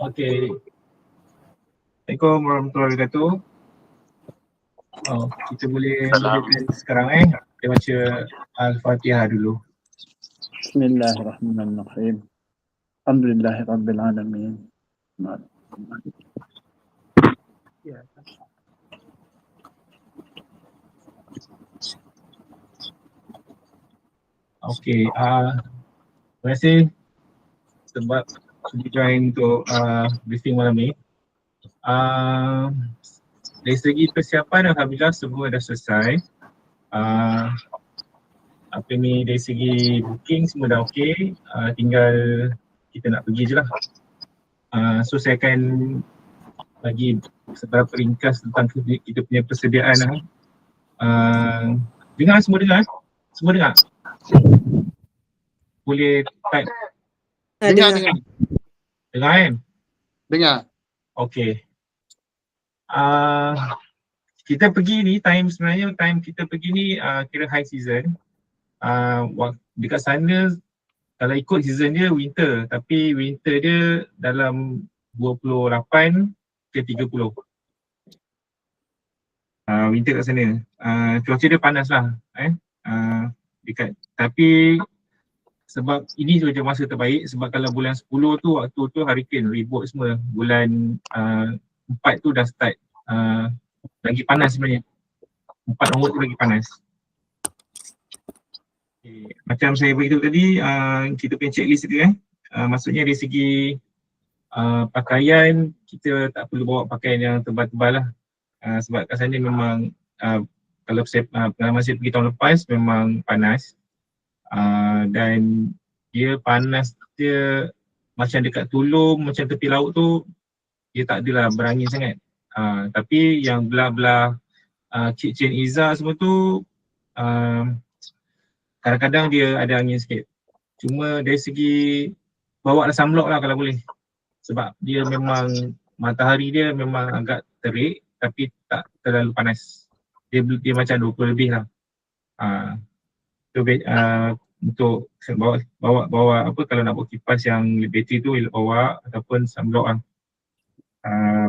Okey. Assalamualaikum warahmatullahi wabarakatuh. Kita boleh mulakan sekarang Kita baca Al-Fatihah dulu. Bismillahirrahmanirrahim. Alhamdulillahirabbil alamin. Okey, terima kasih sebab sudi join untuk briefing malam ni. Dari segi persiapan alhamdulillah semua dah selesai. Dari segi booking semua dah okey, tinggal kita nak pergi je lah. So saya akan bagi seberapa ringkas tentang kita punya persediaan. Dengar semua dengar? Semua dengar? Boleh type? Dengar. Dengar kan? Dengar. Okey. Kita pergi ni sebenarnya time kita pergi ni kira high season. Dekat sana kalau ikut season dia winter, tapi winter dia dalam 28 ke 30. Winter kat sana. Cuaca dia panas lah. Tapi sebab ini saja masa terbaik, sebab kalau bulan 10 tu waktu tu hurricane ribut semua. Bulan 4 tu dah start lagi panas sebenarnya. 4 onward tu lagi panas. Okay. Macam saya beritahu tadi, kita punya checklist tu maksudnya dari segi pakaian, kita tak perlu bawa pakaian yang tebal-tebal lah. Sebab kat sana memang kalau pengalaman saya pergi tahun lepas memang panas. Dan dia panas dia macam dekat Tulung, macam tepi laut tu dia tak adalah berangin sangat. Tapi yang belah-belah Cik Izzah semua tu kadang-kadang dia ada angin sikit. Cuma dari segi bawa lah sunblock lah kalau boleh. Sebab dia memang matahari dia memang agak terik tapi tak terlalu panas. Dia macam 20 lebih lah. Untuk bawa apa kalau nak bawa kipas yang bateri tu bawa ataupun sunblock lah.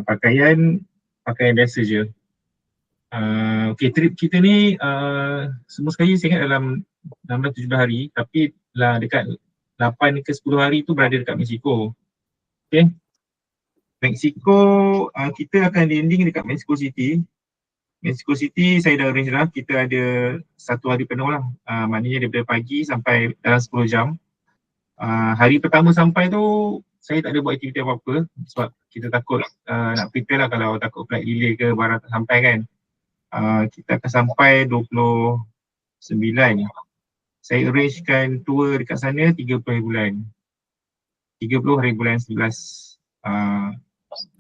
Pakaian biasa je. Okay, trip kita ni semua sekali saya ingat dalam 16-17 hari, tapi lah dekat 8 ke 10 hari tu berada dekat Mexico. Okay. Mexico, kita akan landing dekat Mexico City. Mexico City saya dah arrange lah, kita ada 1 hari penuh lah. Maknanya daripada pagi sampai dalam 10 jam. Hari pertama sampai tu saya tak ada buat aktiviti apa-apa sebab kita takut nak prepare lah kalau takut flight delay ke barang tak sampai kan. Kita akan sampai 29. Saya arrangekan tour dekat sana 30 hari bulan. 30 hari bulan 11.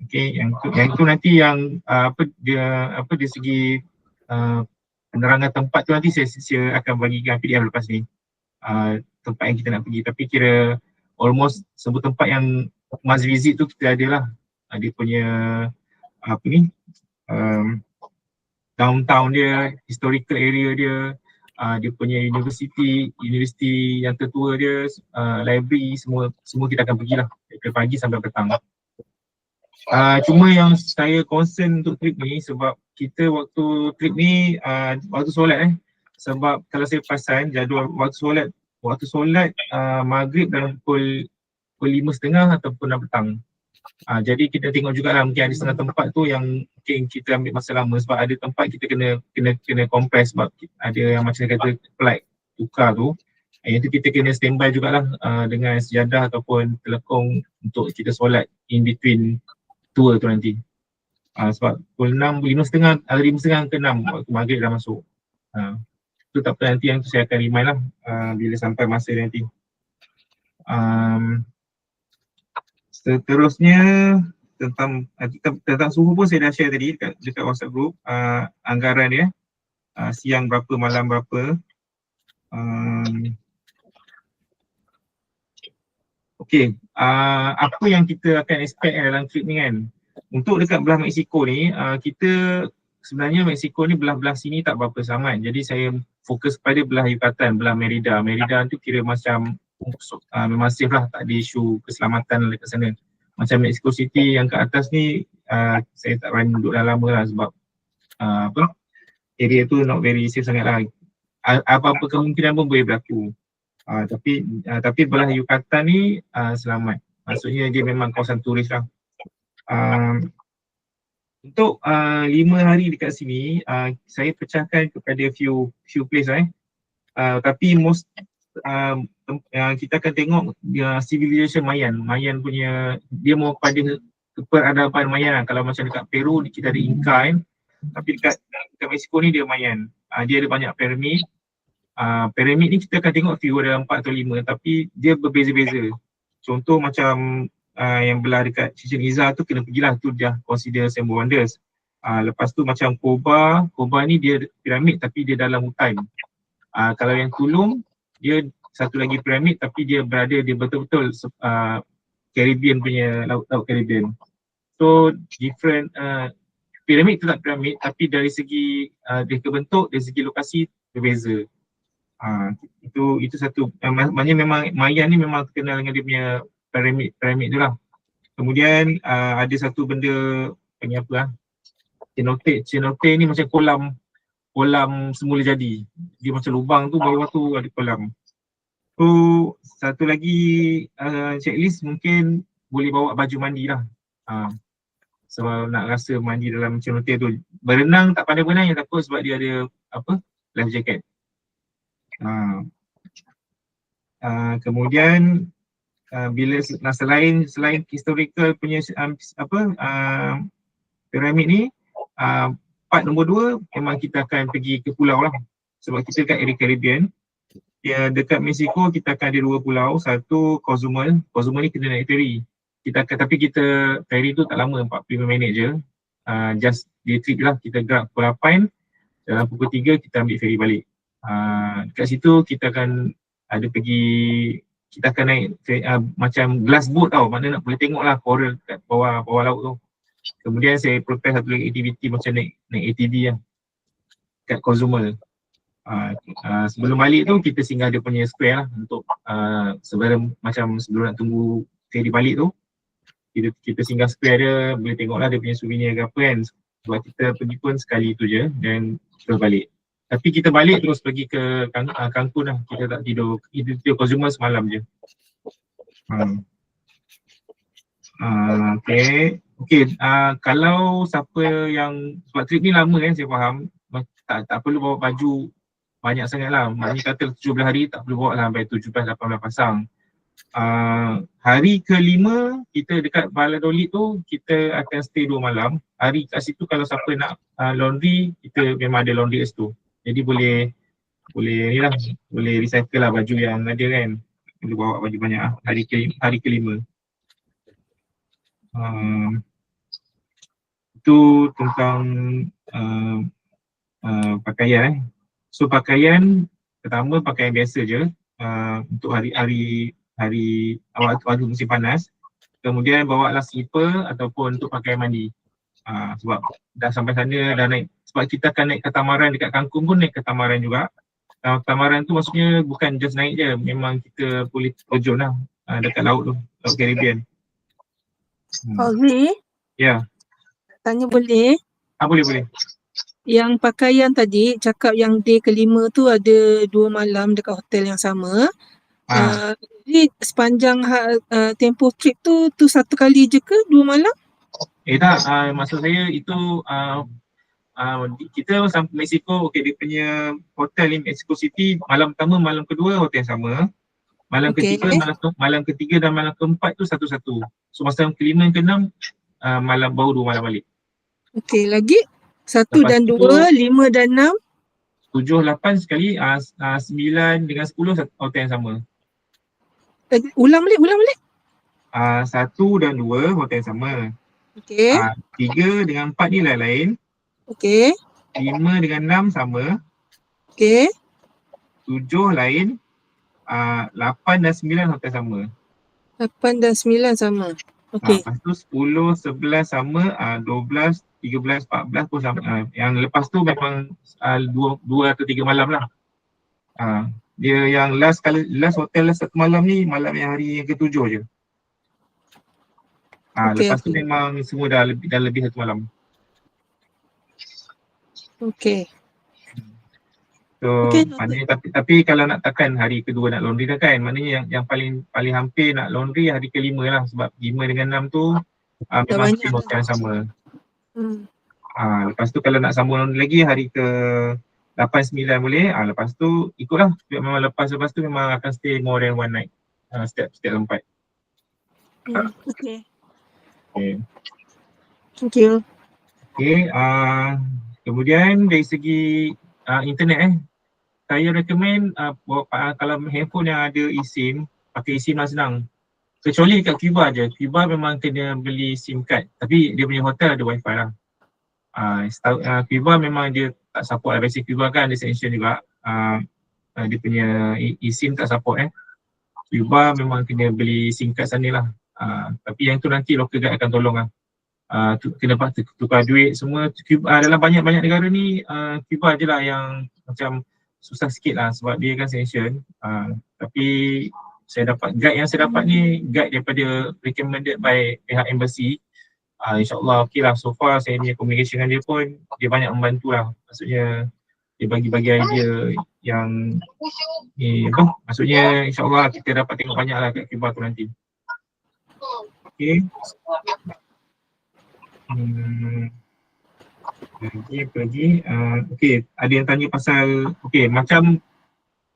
Okay, yang tu nanti yang dari segi penerangan tempat tu nanti saya akan bagikan PDF lepas ni. Tempat yang kita nak pergi, tapi kira almost semua tempat yang must visit tu kita ada lah. Dia punya downtown dia, historical area dia, dia punya university yang tertua dia, library, semua kita akan pergilah dari pagi sampai petang. Cuma yang saya concern untuk trip ni sebab kita waktu trip ni waktu solat sebab kalau saya perasan jadual waktu solat maghrib dalam pukul 5.30 ataupun 6 petang. Jadi kita tengok jugalah mungkin ada setengah tempat tu yang mungkin kita ambil masa lama sebab ada tempat kita kena compress sebab ada yang macam kata flight tukar tu. Yang tu kita kena standby jugalah dengan sejadah ataupun telekong untuk kita solat in between tour tu nanti. Sebab pukul 5.30 ke 6 waktu maghrib dah masuk. Tu tak apa, nanti yang tu saya akan remind lah bila sampai masa nanti. Seterusnya tentang suhu pun saya dah share tadi dekat WhatsApp group, anggaran dia siang berapa malam berapa. Okey, apa yang kita akan expect dalam trip ni kan. Untuk dekat belah Mexico ni, kita sebenarnya Mexico ni belah-belah sini tak berapa sangat. Jadi saya fokus pada belah Yucatan, belah Merida tu kira macam memang safe lah, tak ada isu keselamatan dekat sana. macam Mexico City yang kat atas ni saya tak berani duduk dah lama lah sebab area tu not very safe sangat lah. Apa-apa kemungkinan pun boleh berlaku. Tapi belah Yucatan ni selamat. Maksudnya dia memang kawasan turis lah. Untuk 5 hari dekat sini, saya pecahkan kepada few place lah tapi most kita akan tengok civilization Mayan. Mayan punya, dia mau pada peradaban Mayan lah. Kalau macam dekat Peru kita ada Inca kan, tapi dekat Mexico ni dia Mayan. Dia ada banyak piramid. Piramid ni kita akan tengok few, ada 4 atau 5 tapi dia berbeza-beza. Contoh macam yang belah dekat Chichen Itza tu kena pergilah, tu dah consider Seven Wonders. Lepas tu macam Koba ni dia piramid tapi dia dalam hutan. Kalau yang Tulum dia satu lagi piramid tapi dia betul-betul Caribbean punya, laut Caribbean. So different piramid tetap piramid tapi dari segi dia bentuk, dari segi lokasi berbeza. Itu satu, maknanya memang Mayan ni memang terkenal dengan dia punya piramid tu lah. Kemudian ada satu benda panggil apa cenote ni macam kolam semula jadi. Dia macam lubang tu, bawah tu ada kolam. So satu lagi checklist mungkin boleh bawa baju mandi lah. Sebab nak rasa mandi dalam cenote tu. Berenang tak pandai berenang yang takut sebab dia ada life jacket. Kemudian bila selain historical punya piramid ni, part nombor 2 memang kita akan pergi ke pulau lah. Sebab kita kat area Caribbean. Dekat Mexico kita akan ada 2 pulau, satu Cozumel ni kena naik ferry. Tapi ferry tu tak lama, 45 minit je. Just day trip lah, kita gerak pukul 8, dalam pukul 3 kita ambil ferry balik. Dekat situ kita akan naik macam glass boat tau, mana nak boleh tengok lah coral kat bawah laut tu. Kemudian saya prepare satu lagi aktiviti macam naik ATV lah kat Cozumel. Sebelum balik tu kita singgah dia punya square lah untuk macam sebelum nak tunggu ferry balik tu kita singgah square dia, boleh tengok lah dia punya souvenir ke apa kan. Sebab kita pergi pun sekali tu je dan kita balik. Tapi kita balik terus pergi ke Cancun lah. Kita tak tidur Cozumel semalam je. Okay. Kalau siapa yang, sebab trip ni lama kan saya faham, tak perlu bawa baju banyak sangat lah. Maknanya kata 17 hari tak perlu bawa lah sampai 17-18 pasang. Hari ke-5 kita dekat Valladolid tu kita akan stay 2 malam. Hari kat situ kalau siapa nak laundry, kita memang ada laundry kat situ. Jadi boleh recycle lah baju yang ada kan. Boleh bawa baju banyak lah hari ke-5. Itu tentang pakaian. So pakaian, pertama pakaian biasa je untuk hari waktu musim panas. Kemudian bawa lah slipper ataupun untuk pakaian mandi. Sebab dah sampai sana, dah naik, sebab kita akan naik katamaran dekat Cancun pun naik katamaran juga. Katamaran tu maksudnya bukan just naik je, memang kita boleh terjun lah dekat laut tu, laut Caribbean. Fauzi? Ya. Tanya boleh? Boleh. Yang pakaian tadi, cakap yang day ke-5 tu ada 2 malam dekat hotel yang sama. Jadi sepanjang tempoh trip tu satu kali je ke 2 malam? Tak, maksud saya itu kita sampai Mexico, dia punya hotel di Mexico City, malam pertama, malam kedua hotel sama. Malam ketiga, malam ketiga dan malam keempat tu satu-satu. So masa ke-5 ke-6 malam baru 2 malam balik. Okey, lagi 1 dan 2, 5 dan 6. 7, 8 sekali, 9 dengan 10 hotel yang sama. Ulang balik. 1 dan 2 hotel yang sama. Okey. 3 dengan 4 ni lain-lain. Okey. 5 dengan 6 sama. Okey. 7 lain. 8 dan 9 hotel sama. 8 dan 9 sama. Okey. Lepas tu 10, 11 sama, 12, 13, 14 pun sama. Yang lepas tu memang 2 atau 3 malam lah. Dia yang last hotel 1 malam ni, malam yang hari yang ke-7 je. Okey, Lepas tu okey. memang semua dah lebih 1 malam. Okey. So Okey, noted. maknanya tapi kalau nak tekan hari kedua nak laundry dah kan, maknanya yang paling hampir nak laundry hari ke-5 lah, sebab 5 dengan 6 tu Dah memang banyak same dah. hotel yang sama. Hmm. Lepas tu kalau nak sambung laundry lagi hari ke 8, 9 boleh. Lepas tu ikutlah, memang lepas tu memang akan stay more than one night setiap tempat. Okey. Okay. Thank you. Okay, kemudian dari segi internet saya recommend kalau handphone yang ada eSIM, pakai eSIM lah senang. Kecuali dekat Cuba je. Cuba memang kena beli SIM card. Tapi dia punya hotel ada wifi lah. Cuba memang dia tak support lah. Basic Cuba kan ada sanction juga. Dia punya eSIM tak support Cuba memang kena beli SIM card sana lah. Tapi yang tu nanti local guide akan tolong lah. Kena tukar duit semua. Dalam banyak-banyak negara ni Cuba je lah yang macam susah sikit lah sebab dia kan sanction. Tapi guide yang saya dapat ni guide daripada recommended by pihak embassy. InsyaAllah okey lah. So far saya punya communication dengan dia pun dia banyak membantu lah. Maksudnya dia bagi-bagi idea yang maksudnya insyaAllah kita dapat tengok banyak lah kat Cuba tu nanti. Okay. Okay, ada yang tanya pasal macam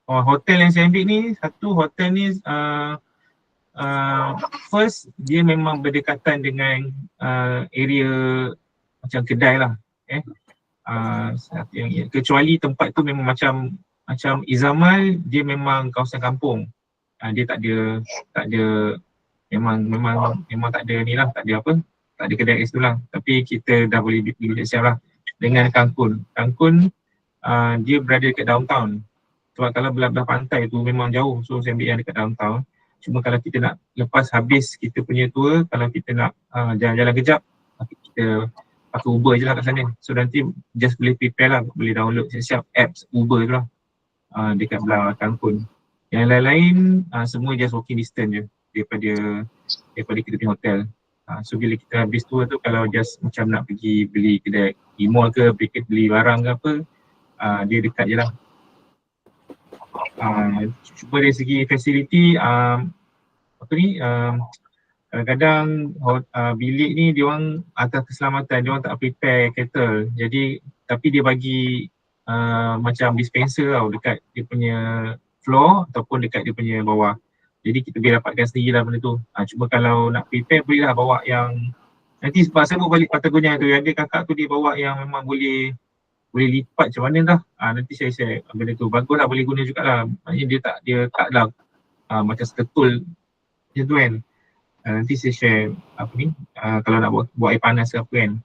hotel yang saya ambil ni, satu hotel ni first dia memang berdekatan dengan area macam kedai lah kecuali tempat tu memang macam Izamal, dia memang kawasan kampung. Dia tak ada memang tak ada ni lah, tak ada kedai kat situ lah. Tapi kita dah boleh siap lah. Dengan Cancun dia berada dekat downtown. Sebab kalau belah pantai tu memang jauh, so saya ambil yang dekat downtown. Cuma kalau kita nak lepas habis kita punya tour, kalau kita nak jalan-jalan kejap, kita pakai Uber je lah kat sana. So nanti just boleh prepare lah, boleh download siap-siap apps Uber tu lah dekat belah Cancun. Yang lain-lain semua just walking distance je daripada kita punya hotel. So bila kita habis tour tu, kalau just macam nak pergi beli kedai di mall ke, beli barang ke apa, dia dekat je lah. Cuma dari segi facility kadang-kadang bilik ni diorang atas keselamatan, diorang tak prepare kettle. Jadi tapi dia bagi macam dispenser tau dekat dia punya floor ataupun dekat dia punya bawah. Jadi kita boleh dapatkan sendiri lah benda tu. Cuma kalau nak prepare boleh lah bawa yang nanti sebab saya bawa balik Patagonia tu, ada kakak tu dia bawa yang memang boleh lipat macam mana dah. Nanti saya share benda tu. Bagus lah, boleh guna jugalah. Maknanya dia tak lah macam seketul macam tu kan. Nanti saya share kalau nak buat air panas ke apa kan.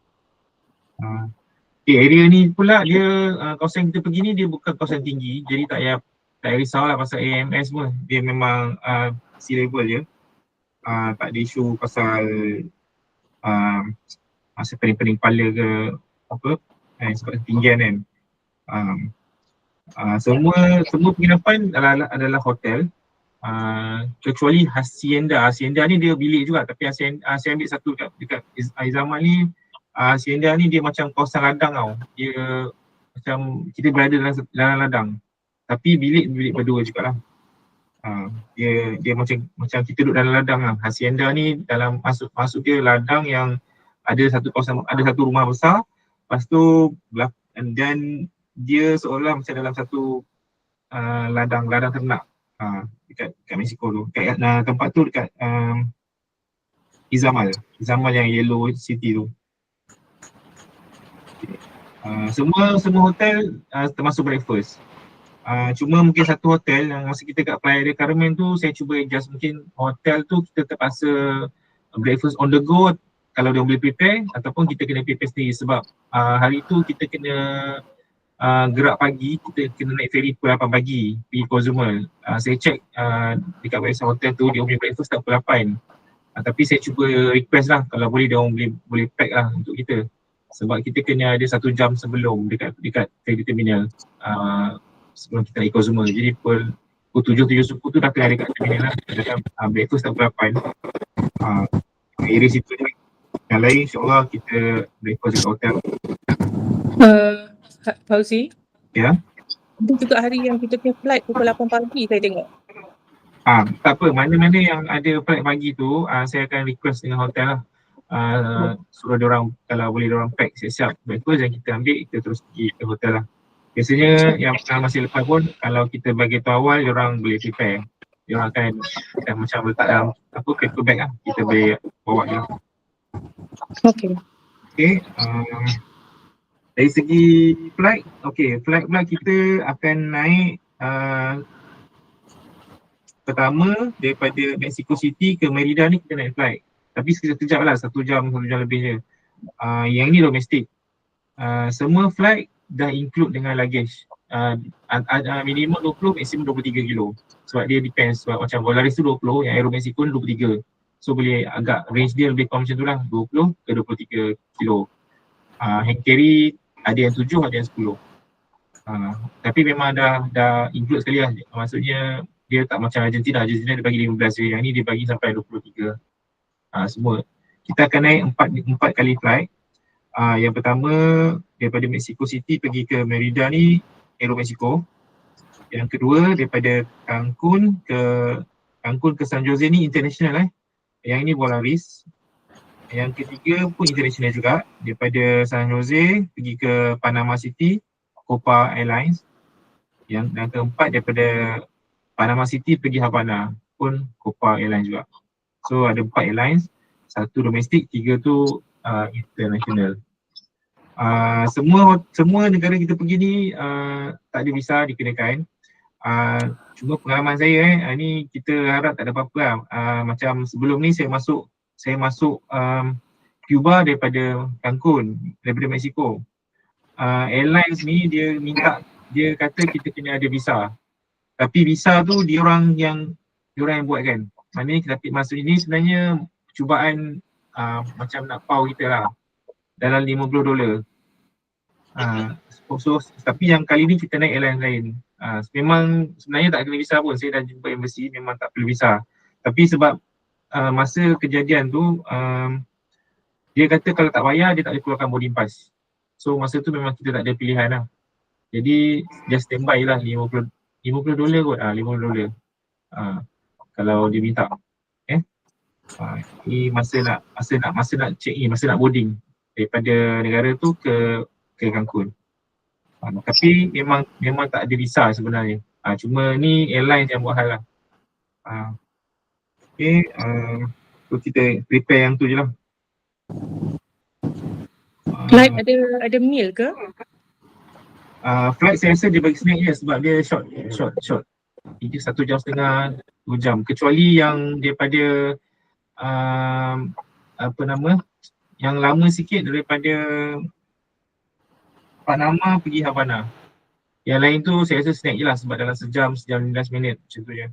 Area ni pula dia kawasan kita pergi ni dia bukan kawasan tinggi, jadi tak payah risau lah pasal AMS semua. Dia memang sea level je. Tak ada isu pasal pening-pening kepala ke apa sebab ketinggian kan. Semua penginapan adalah hotel. Kecuali Hacienda. Hacienda ni dia bilik juga, tapi saya ambil satu dekat Izamal ni. Hacienda ni dia macam kawasan ladang tau. Dia macam kita berada dalam ladang. Tapi bilik berdua jugalah. Dia macam kita duduk dalam ladang lah. Hacienda ni dalam masuk dia ladang yang ada satu kawasan, ada satu rumah besar. Lepas tu dan dia seolah macam dalam satu ladang ternak dekat Mexico tu. Dekat tempat tu dekat Izamal yang Yellow City tu. Semua hotel termasuk breakfast. Cuma mungkin satu hotel yang masa kita kat Playa del Carmen tu saya cuba adjust, mungkin hotel tu kita terpaksa breakfast on the go kalau dia boleh prepare, ataupun kita kena prepare sendiri sebab hari tu kita kena gerak pagi, kita kena naik ferry pukul 8 pagi pergi Cozumel. Saya check dekat website hotel tu dia punya breakfast tak pukul 8. Tapi saya cuba request lah kalau boleh dia orang boleh pack lah untuk kita. Sebab kita kena ada 1 jam sebelum dekat ferry terminal sebelum kita naik Cozumel. Jadi pukul 7 suku tu dah kena dekat terminal lah. Breakfast tak pukul 8. area situ je. Yang lain insyaAllah kita breakfast dekat hotel. Fauzi? Ya. Itu juga hari yang kita punya flight pukul 8 pagi saya tengok. Tak apa, mana-mana yang ada flight pagi tu, saya akan request dengan hotel lah. Suruh diorang, kalau boleh diorang pack siap-siap breakfast dan kita ambil, kita terus pergi ke hotel lah. Biasanya yang masih lepas pun, kalau kita bagi tahu awal, diorang boleh prepare. Diorang akan macam letak dalam paper bag lah, kita boleh bawa je lah. Okay. Okay, dari segi flight, flight pula kita akan naik pertama daripada Mexico City ke Merida ni kita naik flight. Tapi sekejap lah, 1 jam lebih je. Yang ni domestik. Semua flight dah include dengan luggage. Minimum 20, maksimum 23 kilo. Sebab dia depends, sebab macam Volaris tu 20, yang Aero Mexico 23. So boleh agak range dia lebih kurang macam tu lah, 20 ke 23 kilo. Hand carry ada yang 7, ada yang 10. Tapi memang dah include sekali lah. Maksudnya dia tak macam Argentina dia bagi 15 je, yang ni dia bagi sampai 23. Semua. Kita akan naik 4 kali flight. Yang pertama daripada Mexico City pergi ke Merida ni Aero Mexico. Yang kedua daripada Cancun ke San Jose ni international Yang ini Volaris. Yang ketiga pun international juga, daripada San Jose pergi ke Panama City, Copa Airlines. Yang keempat daripada Panama City pergi Havana pun Copa Airlines juga. So ada 4 airlines, 1 domestik, 3 tu international. Semua negara kita pergi ni tak ada visa dikenakan. Cuma pengalaman saya ni kita harap tak ada apa-apa lah. Macam sebelum ni saya masuk Cuba daripada Cancun, daripada Mexico. Airlines ni dia kata kita kena ada visa. Tapi visa tu diorang yang buat kan. Maknanya kita masuk ini sebenarnya cubaan macam nak pau kita lah. Dalam $50. Tapi yang kali ni kita naik airline lain. Memang sebenarnya tak kena visa pun. Saya dah jumpa embassy, memang tak perlu visa. Tapi sebab masa kejadian tu dia kata kalau tak bayar dia tak boleh keluarkan boarding pass. So masa tu memang kita tak ada pilihan lah. Jadi just standby lah $50 kot, $50. Kalau dia minta. Ni masa nak check in, masa nak boarding daripada negara tu ke Cancun. Tapi memang tak ada visa sebenarnya. Cuma ni airline yang buat hal lah. So kita prepare yang tu je lah. Flight ada meal ke? Flight saya rasa dia bagi snack je sebab dia short. 1 jam setengah, 2 jam. Kecuali yang daripada yang lama sikit daripada Panama pergi Havana. Yang lain tu saya rasa snack je lah sebab dalam sejam 15 minit macam tu je.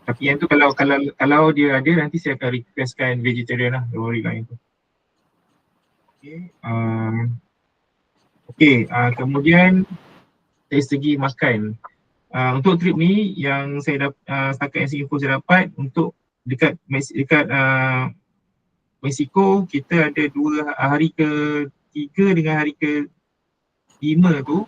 Tapi yang tu kalau dia ada nanti saya akan requestkan vegetarian lah, don't worry lah yang tu. Kemudian dari segi makan. Untuk trip ni yang saya setakat yang info saya dapat untuk dekat Mexico kita ada 2 hari ke-3 dengan hari ke-5 tu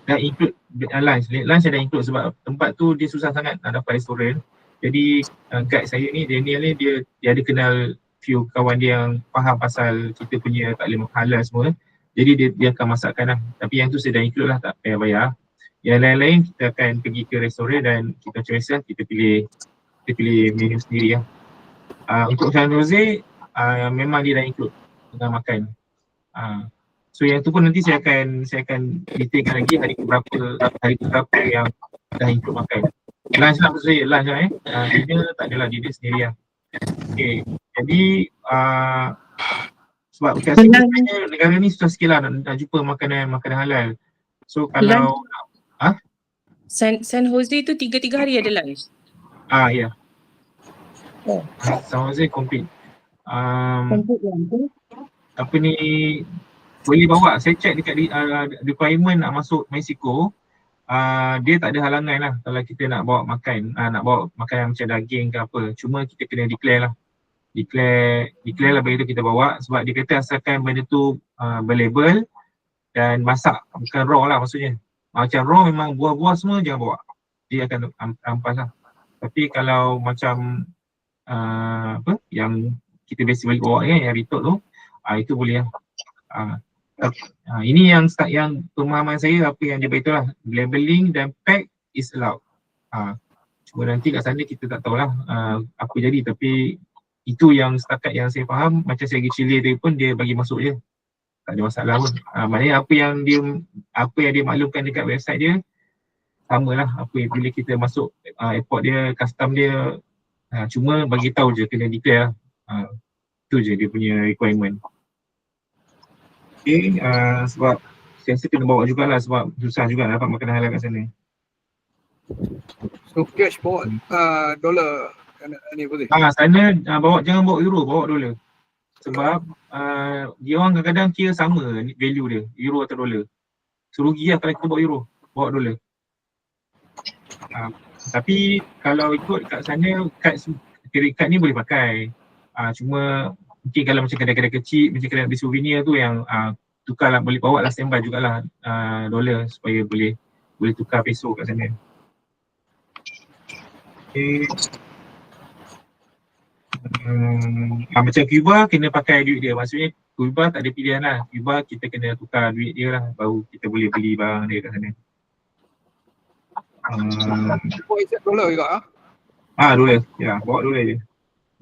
dah include lunch. Lunch dah include sebab tempat tu dia susah sangat nak dapat restoran. Jadi guide saya ni, Daniel ni dia ada kenal few kawan dia yang faham pasal kita punya taklim halal semua. Jadi dia akan masakkan lah. Tapi yang tu saya dah include lah, tak payah bayar. Yang lain-lain kita akan pergi ke restoran dan kita choice lah, kita pilih menu sendiri lah. Untuk San Jose memang dia dah include dengan makan. So yang tu pun nanti saya akan detailkan lagi hari keberapa yang dah include makan. Lunch lah maksud saya, lunch lah dinner tak adalah, dinner sendiri lah. Okay, jadi sebab kat sini sebenarnya negara ni susah sikit lah nak jumpa makanan halal. So kalau San Jose tu 3 hari ada lunch? Ya. San Jose complete. Apa ni boleh bawa, saya check dekat requirement nak masuk Mexico. Dia tak ada halangan lah kalau kita nak bawa makan, nak bawa makanan macam daging ke apa. Cuma kita kena declare lah. declare lah benda tu kita bawa, sebab dia kata asalkan benda tu berlabel dan masak, bukan raw lah maksudnya. Macam raw memang buah-buah semua jangan bawa, dia akan rampas lah. Tapi kalau macam yang kita biasa beli bawa kan, yang retot tu, itu boleh lah. Ini yang pemahaman saya, apa yang dia beritahu lah, labeling dan pack is allowed. Cuma nanti kat sana kita tak tahulah apa jadi, tapi itu yang setakat yang saya faham. Macam saya pergi Chile dia pun dia bagi masuk je, tak ada masalah pun. Maknanya apa yang dia maklumkan dekat website dia samalah apa yang bila kita masuk airport dia, custom dia, cuma bagi tahu je kena declare. Itu je dia punya requirement. Okay, sebab saya rasa kena bawa jugalah sebab susah juga dapat makanan halal kat sana. So cash bawa dolar ni boleh? Sana jangan bawa euro, bawa dolar. Sebab dia orang kadang-kadang kira sama value dia, euro atau dolar. So rugi lah kalau kita bawa euro, bawa dolar. Tapi kalau ikut kat sana, credit card ni boleh pakai. Cuma mungkin kalau macam kedai-kedai kecil, macam kedai beli souvenir tu yang tukar lah, boleh bawa lah standby jugalah dolar supaya boleh tukar peso kat sana. Okay. Macam Cuba kena pakai duit dia, maksudnya Cuba tak ada pilihan lah. Cuba kita kena tukar duit dia lah, baru kita boleh beli barang dia kat sana. Bawa accept dolar juga Dolar, ya, bawa dolar je.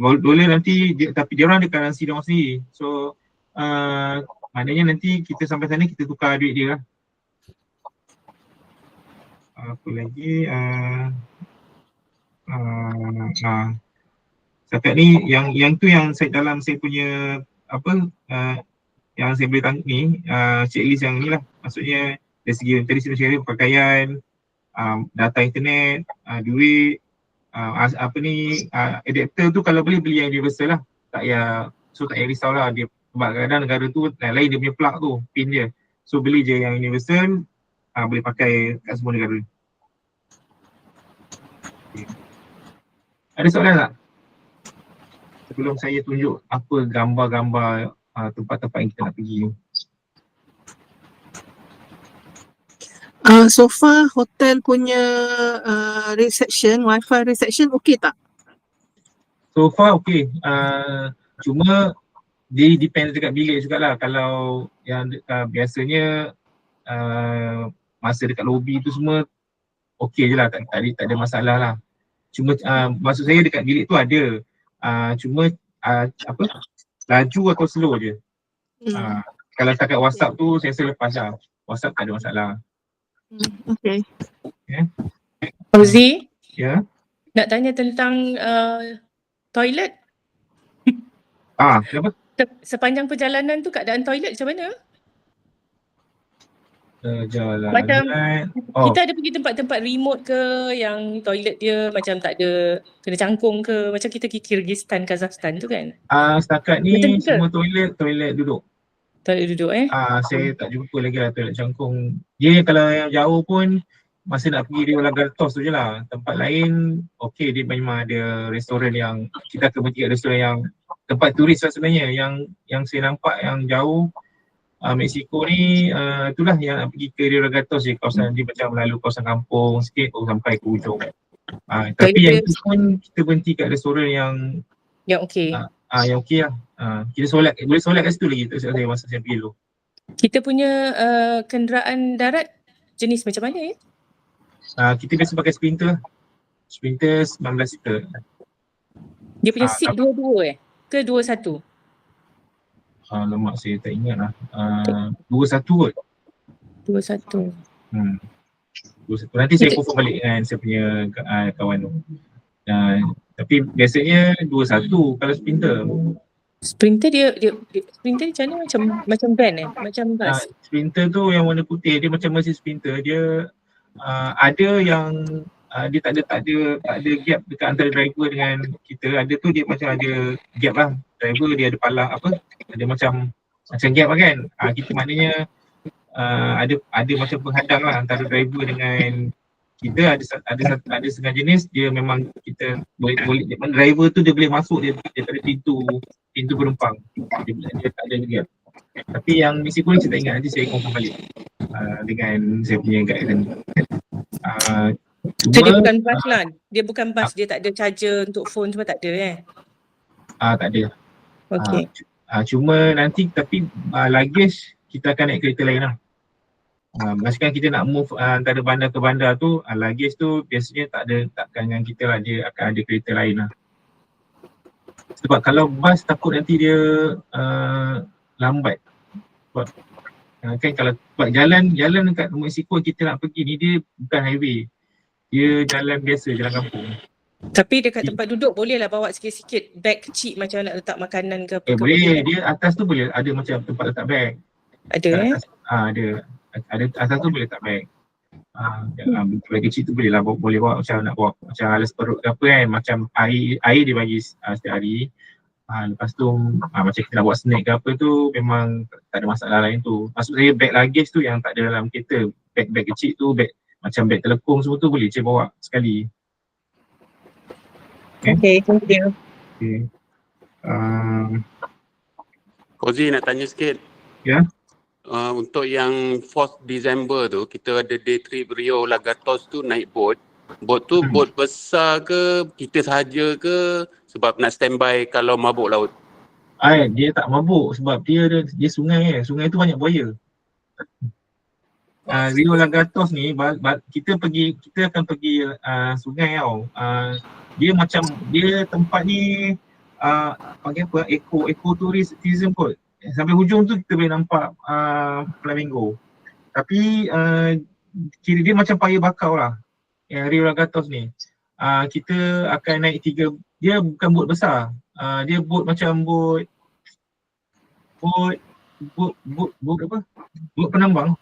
Bawa dolar nanti tapi dia orang ada currency dia orang sendiri. So maknanya nanti kita sampai sana kita tukar duit dia lah. Apa lagi? Setakat ni yang tu yang dalam saya punya yang saya boleh tangkap ni, checklist yang ni lah. Maksudnya dari segi tradisional syariah, pakaian, data internet, duit, adapter tu kalau boleh beli yang universal lah. Tak payah risau lah dia, sebab kadang negara tu lain dia punya plug tu, pin dia. So beli je yang universal, boleh pakai kat semua negara. Okay. Ada soalan tak? Sebelum saya tunjuk apa gambar-gambar tempat-tempat yang kita nak pergi ni. So far hotel punya reception, wifi reception okey tak? So far okey. Cuma dia depend dekat bilik jugalah. Kalau yang biasanya masa dekat lobby tu semua okey je lah, tak ada masalah lah. Cuma maksud saya dekat bilik tu ada. Cuma laju atau slow je. Kalau setakat WhatsApp tu saya rasa lepas lah. WhatsApp tak ada masalah. Okay. Fauzi, Ya. nak tanya tentang toilet. Kenapa? Sepanjang perjalanan tu keadaan toilet macam mana? Jalan. Macam kita ada pergi tempat-tempat remote ke yang toilet dia macam tak ada, kena cangkung ke, macam kita pergi Kyrgyzstan, Kazakhstan tu kan? Setakat ni Betul ke? semua toilet duduk. Toilet duduk Saya tak jumpa lagi lah toilet cangkung. Dia kalau yang jauh pun masa nak pergi Rio Lagartos tu je lah. Tempat lain okey, dia memang ada restoran yang kita akan pergi kat restoran yang tempat turis lah sebenarnya. Yang saya nampak yang jauh Mexico ni itulah yang nak pergi ke Rio Lagartos je, kawasan dia macam lalu kawasan kampung sikit sampai ke ujung. Tapi yang itu pun kita berhenti kat restoran yang okey. yang okey lah. Kita boleh solat kat situ lagi saya masa saya pergi dulu. Kita punya kenderaan darat jenis macam mana Kita biasa pakai Sprinter lah. Sprinter 19 seater. Dia punya seat dua-dua ke dua-satu? Lemak saya tak ingat lah. 2-1 kot. 2-1. 2-1. Nanti saya confirm balik dengan saya punya kawan tu. Tapi biasanya 2-1 kalau Sprinter. Sprinter dia Sprinter macam mana? Macam van macam bus. Sprinter tu yang warna putih, dia macam mesin Sprinter. Dia ada yang dia tak ada gap dekat antara driver dengan kita. Ada tu dia macam ada gap lah. Driver dia ada palang ada macam gap lah kan. Kita maknanya ada macam penghadang lah antara driver dengan kita ada setengah jenis dia memang kita boleh driver tu dia boleh masuk dia pada pintu penumpang. Dia tak ada juga. Tapi yang misi pun saya tak ingat, nanti saya confirm balik dengan saya punya guide tadi. So dia bukan bus lah. Dia bukan bus, dia tak ada charger untuk phone semua tak ada tak ada. Okay. Cuma nanti tapi luggage kita akan naik kereta lain lah. Maksudkan kita nak move antara bandar ke bandar tu, luggage tu biasanya takkan dengan kita lah, dia akan ada kereta lain lah. Sebab kalau bus takut nanti dia lambat. Sebab kan kalau sebab jalan dekat Mexico kita nak pergi ni dia bukan highway. Dia jalan biasa, jalan kampung. Tapi dekat tempat duduk boleh lah bawa sikit-sikit bag kecil macam nak letak makanan ke apa. Boleh, dia atas tu boleh ada macam tempat letak bag. Ada Ada atas tu boleh letak bag. Bag kecil tu boleh lah boleh bawa macam nak bawa macam alas perut ke apa kan, macam air dia bagi setiap hari. Lepas tu macam kita nak buat snack ke apa tu memang tak ada masalah lain tu. Maksud saya bag luggage tu yang tak ada dalam kereta. Bag kecil tu, bag macam bag telekung semua tu boleh je bawa sekali. Okay, thank you. Okay. Fauzi nak tanya sikit. Ya. Untuk yang 4th December tu, kita ada day trip Rio Lagatos tu naik boat. Boat tu boat besar ke, kita sahaja ke sebab nak standby kalau mabuk laut? Dia tak mabuk sebab dia sungai kan. Sungai tu banyak buaya. Rio Lagatos ni kita akan pergi sungai tau. Dia tempat ni panggil apa? Eco tourism kot. Sampai hujung tu kita boleh nampak flamingo. Tapi kira dia macam paya bakau lah. Rio Lagatos ni. Kita akan naik 3, dia bukan bot besar. Dia bot macam bot apa? Bot penambang.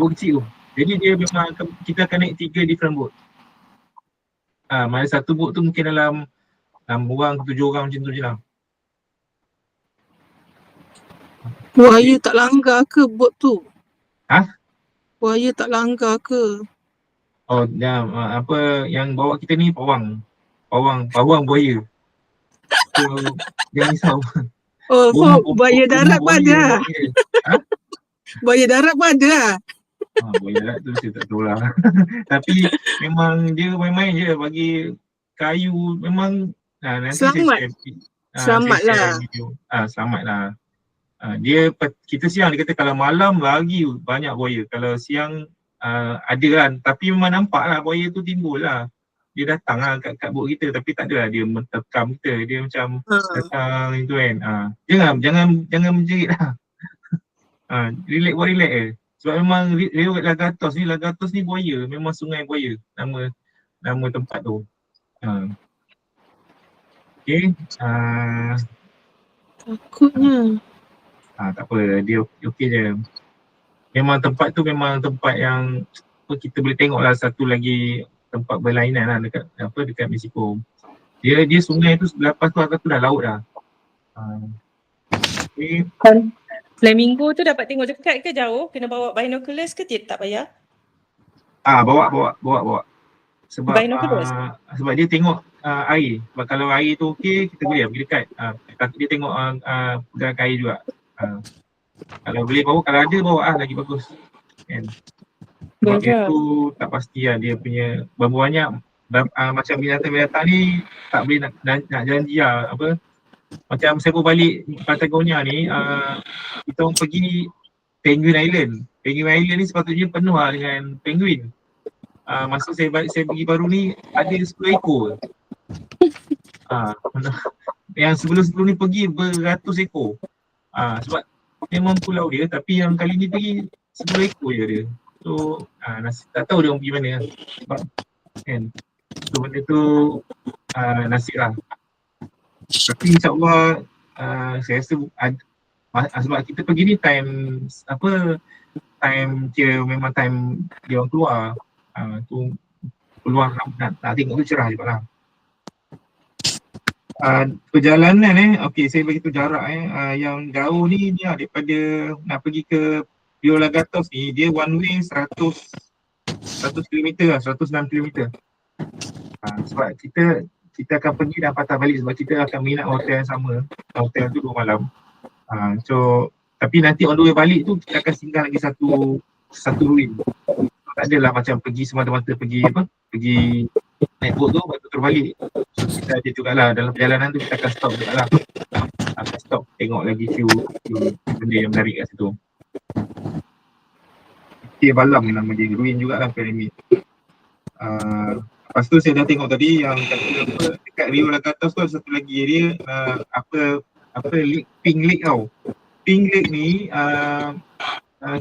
Bot kecil tu. Jadi dia memang kita akan naik 3 different boat. Mana satu boat tu mungkin dalam 6 orang ke 7 orang macam tu je lah. Buaya tak langgar ke bot tu? Buaya tak langgar ke? Apa yang bawa kita ni pawang buaya. So jangan risau. Buaya darat pun ada. Buaya darat pun ada lah. Buaya darat tu saya tak tahu lah. Tapi memang dia main-main je bagi kayu memang nanti Selamat. Selamat lah. Selamat lah. Kita siang dia kata kalau malam lagi banyak buaya. Kalau siang ada kan, tapi memang nampak lah buaya tu timbul lah. Dia datang lah kat bot kita tapi tak adalah dia menterkam kita. Dia macam datang itu kan. Jangan menjerit lah. Relax je. Sebab memang Rio Lagatos ni buaya. Memang sungai buaya nama tempat tu. Okay. Takutnya. Tak apa, dia okey je. Memang tempat tu memang tempat yang kita boleh tengok lah satu lagi tempat berlainan lah dekat Mexico. Dia sungai tu lepas tu atas tu dah laut dah. Okay. Flamingo tu dapat tengok dekat ke jauh? Kena bawa binoculars ke tak payah? Bawa. Sebab sebab dia tengok air. Sebab kalau air tu okey kita boleh pergi dekat. Dia tengok gerak air juga. Kalau boleh bawa, kalau ada bawa lagi bagus kan. Sebab itu tak pasti lah dia punya banyak macam binatang-binatang ni tak boleh nak janji lah apa. Macam saya pun balik Patagonia ni kita orang pergi Penguin Island. Penguin Island ni sepatutnya penuh lah dengan penguin. Masa saya pergi baru ni ada 10 ekor. Yang sebelum ni pergi beratus ekor. Sebab memang pulau dia tapi yang kali ni pergi 10 ekor je dia. So tak tahu dia orang pergi mana sebab kan. So benda tu nasib lah. Tapi insyaAllah saya rasa sebab kita pergi ni time dia memang time dia orang keluar. Tu peluang nak tengok tu cerah juga lah. Perjalanan okey saya bagi tu jarak yang jauh ni daripada nak pergi ke Rio Lagatos ni dia one way 100 100 km lah, 106 km. Sebab kita akan pergi dan patah balik sebab kita akan minat hotel yang sama. Hotel tu 2 malam. So tapi nanti on the way balik tu kita akan singgah lagi satu ruin. Tak adalah macam pergi semata-mata pergi naik boat tu baru terus balik. So kita ada jugalah dalam perjalanan tu kita akan stop jugalah. Akan stop tengok lagi few benda yang menarik kat situ. Balam nama dia, ruin jugalah pyramid. Lepas tu saya dah tengok tadi yang kata dekat Rio Lagatos tu ada satu lagi area lake, Pink Lake tau. Pink Lake ni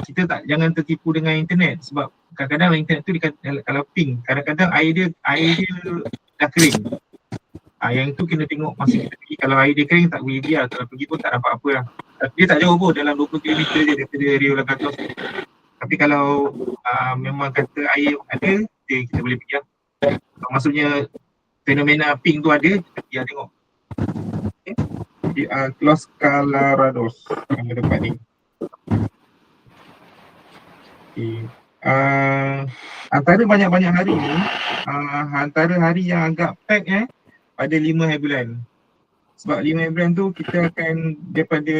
kita jangan tertipu dengan internet sebab kadang-kadang internet tu kalau pink, kadang-kadang air dia dah kering. Yang tu kena tengok masa kita pergi. Kalau air dia kering tak boleh biar, kalau pergi pun tak nampak apa lah. Dia tak jauh pun, dalam 20 km je daripada Rio Lagatos. Tapi kalau memang kata air ada, kita boleh pergi lah. Maksudnya fenomena pink tu ada, kita pergi lah tengok. Los Colorados nama tempat ni. Antara banyak-banyak hari ni, antara hari yang agak pack pada 5 hari bulan. Sebab 5 hari bulan tu kita akan daripada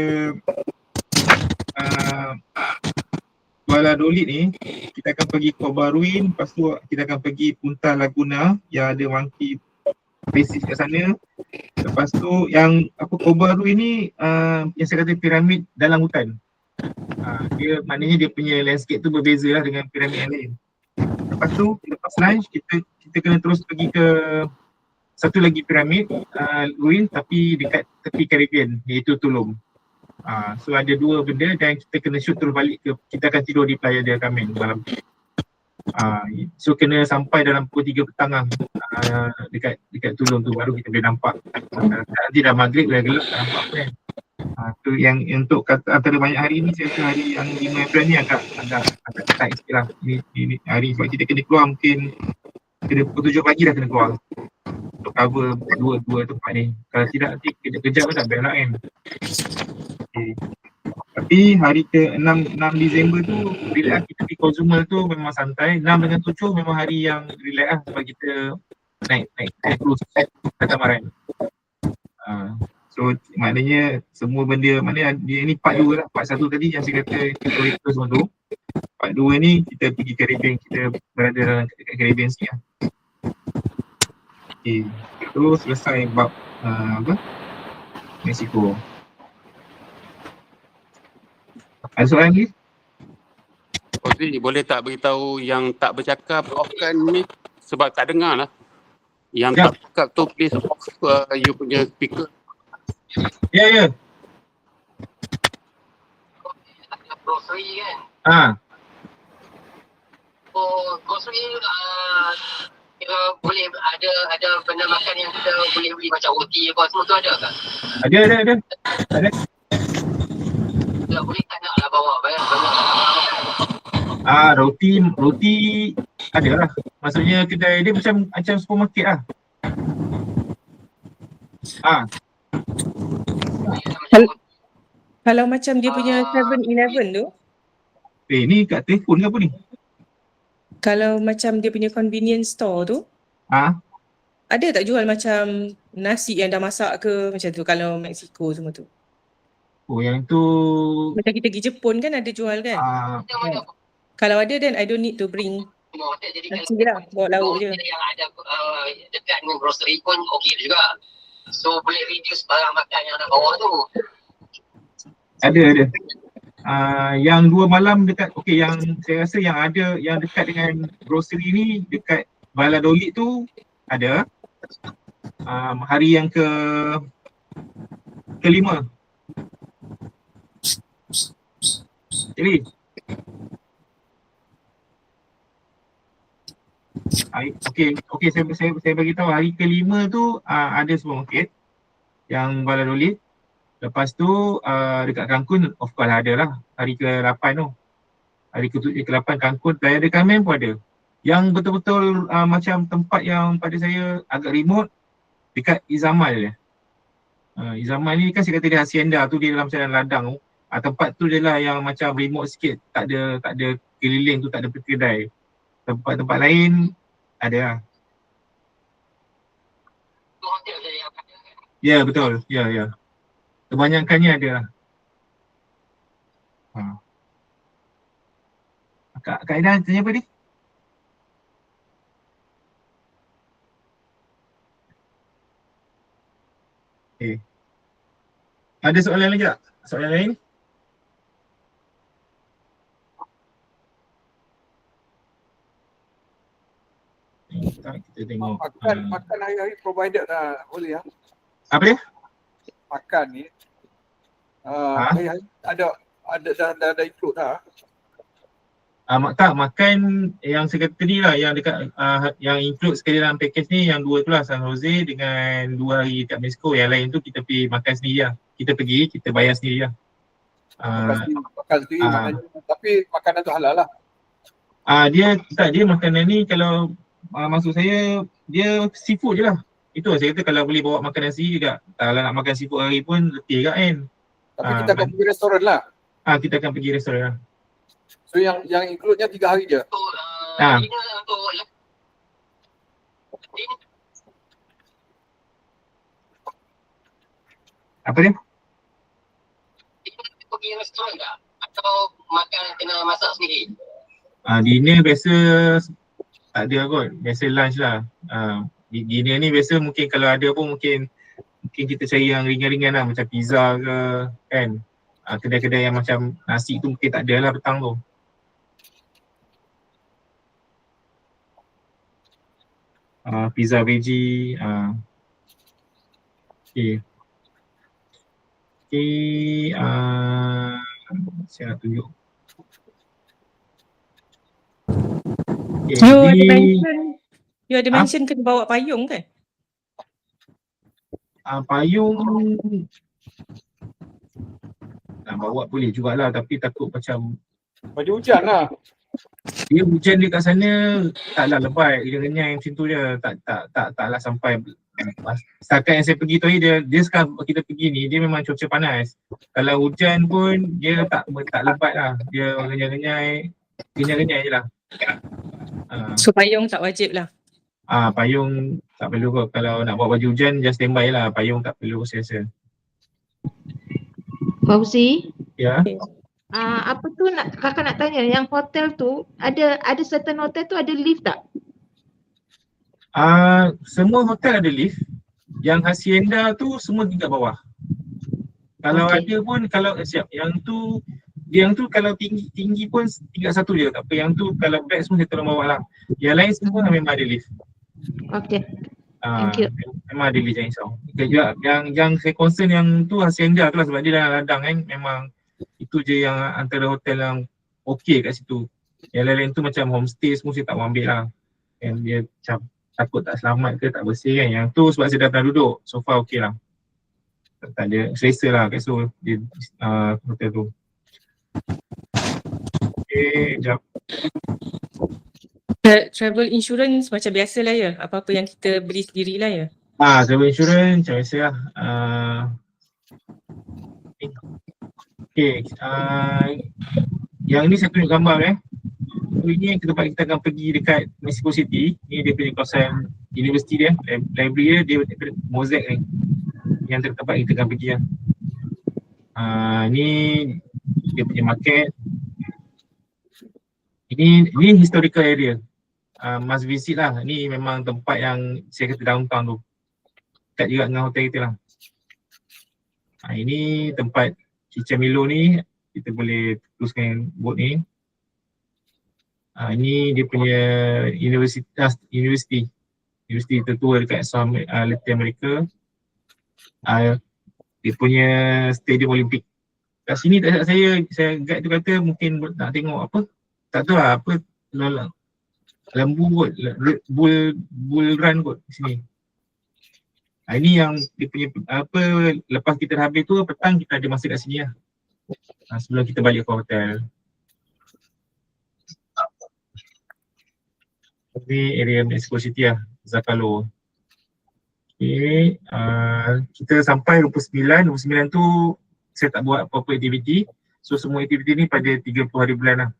Valladolid ni, kita akan pergi Cobar Ruin, lepas tu kita akan pergi Punta Laguna yang ada monkey basis kat sana. Lepas tu yang Cobar Ruin ni yang saya kata piramid dalam hutan. Dia maknanya dia punya landscape tu berbeza lah dengan piramid yang lain. Lepas tu lepas lunch kita kena terus pergi ke satu lagi piramid ruin tapi dekat tepi Caribbean iaitu Tulum. So ada 2 benda dan kita kena shoot terus balik kita akan tidur di Playa del Carmen malam. So kena sampai dalam pukul 3 petang lah dekat Tulum tu baru kita boleh nampak. Nanti dah maghrib dah gelap tak nampak apa kan. Tu yang untuk kata antara banyak hari ni saya rasa hari yang 5 April ni agak tight sikit lah. Ini hari sebab kita kena keluar mungkin kena pukul 7 pagi dah kena keluar untuk cover dua tempat ni. Kalau tidak nanti kejap-kejap pun tak best lah kan. Okay. Tapi hari ke-6 Disember tu relax kita pergi Cozumel tu memang santai. 6 dengan 7 memang hari yang relax lah sebab kita naik cruise katamaran. So maknanya semua benda maknanya dia ni part 2 lah. Part 1 tadi yang saya kata historical semua tu. Part 2 ni kita pergi Caribbean, kita berada dalam dekat Caribbean sikit lah. Okay, tu selesai bab Mexico. Ada soalan lagi? Ozi, boleh tak beritahu yang tak bercakap off-kan ni sebab tak dengar lah. Yang tak bercakap tu please off you punya speaker. Ya. Grocery kan? Grocery kita boleh ada benda makan yang kita boleh beli macam roti apa semua tu ada tak? Ada. Tak boleh tak nak lah bawa banyak. Roti ada lah. Maksudnya kedai dia macam supermarket lah. Kalau macam dia punya 7-Eleven tu, Ni kat telefon ke apa ni? kalau macam dia punya convenience store tu, ada tak jual macam nasi yang dah masak ke macam tu kalau Mexico semua tu? Yang tu Macam kita pergi Jepun kan ada jual kan? Kalau ada then I don't need to bring nasi lah, bawa lauk je. Yang ada dekat dengan grocery pun okey juga. So boleh reduce barang makan yang nak bawa tu. ada. Yang 2 malam dekat yang saya rasa yang ada yang dekat dengan grocery ni dekat Valladolid tu ada. Hari yang ke-5. Jadi saya bagi tahu hari ke-5 tu ada supermarket yang Valladolid. Lepas tu dekat Cancun of course ada lah hari ke-8 tu. Hari ke-8 Cancun, Playa del Carmen pun ada. Yang betul-betul macam tempat yang pada saya agak remote dekat Izamal. Izamal ni kan saya kata dia hacienda tu, dia dalam jalan ladang tu. Tempat tu je lah yang macam remote sikit, tak ada keliling tu, tak ada kedai. Tempat-tempat lain ada lah. Tu hotel saja yang ada kan. Ya, betul. Ya. Kebanyakannya ada lah. Kak Aida tanya apa ni? Okay. Ada soalan lagi tak? Soalan lain? Kita tengok. Makan hari-hari provided lah boleh ya. Apa dia? Makan ni hari-hari ada include lah. Tak, makan yang saya kata tadi lah, yang dekat yang include sekali dalam package ni yang dua tu lah, San Jose dengan 2 hari dekat Mexico. Yang lain tu kita pergi makan sendiri lah. Kita pergi, kita bayar sendiri lah. Makan sendiri maknanya, tapi makanan tu halal lah. Dia makanan ni kalau maksud saya dia seafood je lah. Itu saya kata kalau boleh bawa makanan sendiri juga. Kalau nak makan seafood hari pun letih kat kan. Tapi kita akan pergi restoran lah. Kita akan pergi restoran lah. So yang include-nya 3 hari je. So, Ah. dinner untuk Apa dia? dinner pergi restoran tak? Atau makan kena masak sendiri? Dinner biasa tak ada kot. Biasa lunch lah. Dinner ni biasa mungkin kalau ada pun mungkin kita cari yang ringan-ringan lah, macam pizza ke kan. Kedai-kedai yang macam nasi tu mungkin tak ada lah petang tu. Pizza veggie. Okay. Saya nak tunjuk. You ada mention kena bawa payung kan? Payung nak bawa boleh jugalah, tapi takut macam Baju hujan lah. dia hujan dia kat sana taklah lebat, dia renyai macam tu je, taklah sampai. Setakat yang saya pergi tu dia sekarang kita pergi ni dia memang cuaca panas. Kalau hujan pun dia tak lebat lah, dia renyai je lah. So payung tak wajib lah. Payung tak perlu kot. Kalau nak bawa baju hujan just standby lah, payung tak perlu saya rasa. Fauzi, Ya. apa tu kakak nak tanya, yang hotel tu ada certain hotel tu ada lift tak? Semua hotel ada lift. Yang Hacienda tu semua tingkat bawah. Kalau ada pun, kalau siap, yang tu kalau tinggi pun tingkat 1 je, tak apa. Yang tu kalau beg semua saya tolong bawa lah. Yang lain semua memang ada lift. Okay. Thank you. Memang ada lift, jangan risau. Yang saya concern yang tu Hacienda tu lah, sebab dia dalam ladang kan. Memang itu je yang antara hotel yang okey kat situ. Yang lain-lain tu macam homestay semua saya tak mau ambil lah. Yang dia macam takut tak selamat ke, tak bersih kan. Yang tu sebab saya dah pernah duduk, so far okey lah. Tak ada, selesa lah kat situ hotel tu. Okay, sekejap. Travel insurance macam biasa lah ya? Apa-apa yang kita beli sendiri lah ya? Travel insurance macam biasa lah. Okay, yang ni saya tunjuk gambar ini yang tempat kita akan pergi dekat Mexico City. Ni dia punya kawasan universiti dia, library dia Mosaic ni. Yang tempat kita akan pergi lah. Ni dia punya market. Ini historical area. Must visit lah. Ni memang tempat yang saya kata downtown tu. Dekat juga dengan hotel kita lah. Ini tempat Chichamilo ni, kita boleh teruskan boat ni. Ini dia punya universiti tertua dekat Latin America. Dia punya stadium Olimpik. Kat sini tak saya guide tu kata mungkin nak tengok apa, tak tahu lah apa, lembu kot, bull run kot di sini. Ini yang dia punya apa, lepas kita dah habis tu petang kita ada masa kat sini lah. Sebelum kita balik ke hotel. Ini area Mexico City lah, Zocalo. Okay, kita sampai 29 tu saya tak buat apa-apa aktiviti. So semua aktiviti ni pada 30 hari bulan lah.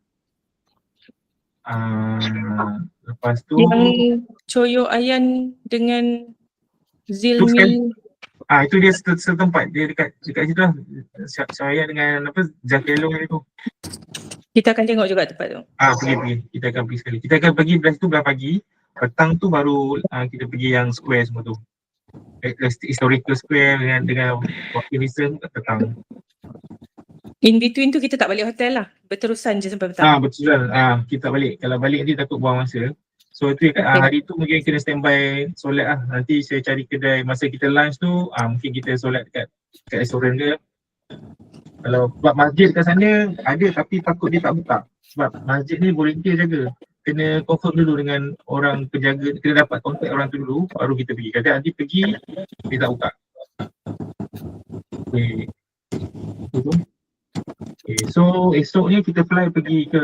Lepas tu Yang Choyo Ayan dengan Zilmi. itu dia setempat, dia dekat situ lah. Saya dengan Jakelong tu. Kita akan tengok juga tempat tu. Pergi. Kita akan pergi sekali. Kita akan pergi belah tu belah pagi. Petang tu baru kita pergi yang square semua tu. Historical square dengan walking distance petang. In between tu kita tak balik hotel lah. Berterusan je sampai petang. Betul lah. Kita balik. Kalau balik nanti takut buang masa. So tu hari tu mungkin kena standby solat lah. Nanti saya cari kedai masa kita lunch tu mungkin kita solat dekat restoran ke. Kalau sebab masjid kat sana ada tapi takut dia tak buka. Sebab masjid ni volunteer jaga. Kena confirm dulu dengan orang penjaga, kena dapat kontak orang tu dulu baru kita pergi. Kata nanti pergi dia tak buka. So esok ni kita fly pergi ke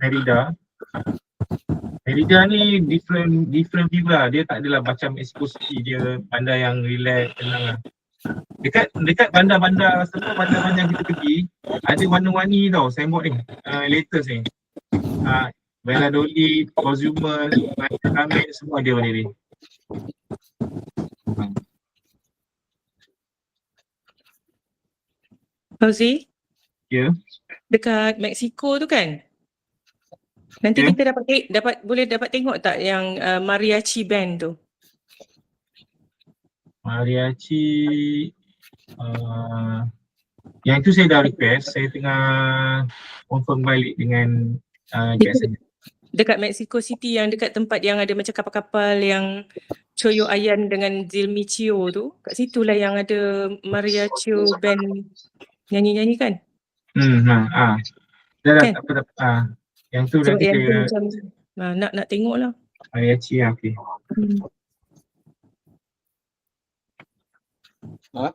Merida. Merida ni different view lah. Dia tak adalah macam Mexico City, dia bandar yang relax, tenang lah. Dekat bandar-bandar semua bandar yang kita pergi ada warna-warni tau signboard ni, latest ni. Valladolid, Cozumel, Amen, semua ada warna ni. Fauzi? Ya. Dekat Mexico tu kan? Nanti kita boleh dapat tengok tak yang mariachi band tu? Mariachi yang itu saya dah request, saya tengah confirm balik dengan dekat Mexico City yang dekat tempat yang ada macam kapal-kapal yang Choyo Ayan dengan Zilmi Chio tu, kat situ lah yang ada mariachi band nyanyi-nyanyi kan? Dah yang tu nanti saya macam, nak tengok lah. Mariachi okey. Apa?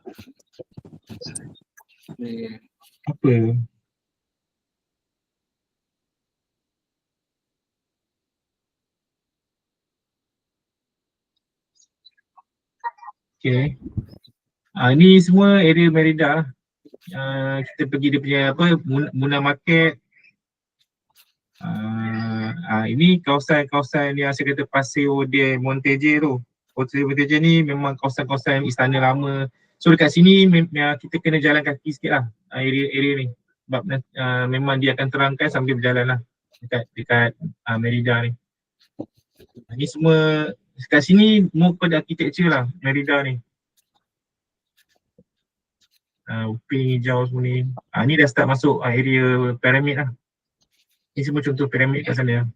Okay. Ni semua area Merida. Kita pergi dia punya Muna Market. Ini kawasan yang saya kata Paseo de Monteje tu. Paseo de Monteje ni memang kawasan-kawasan istana lama. So dekat sini kita kena jalan kaki sikit lah area ni. Sebab memang dia akan terangkan sambil berjalan lah dekat Merida ni. Ni semua kat sini more pada architecture lah Merida ni. Uping hijau semua ni. Ni dah start masuk area piramid lah. Ni semua contoh piramid kat sana.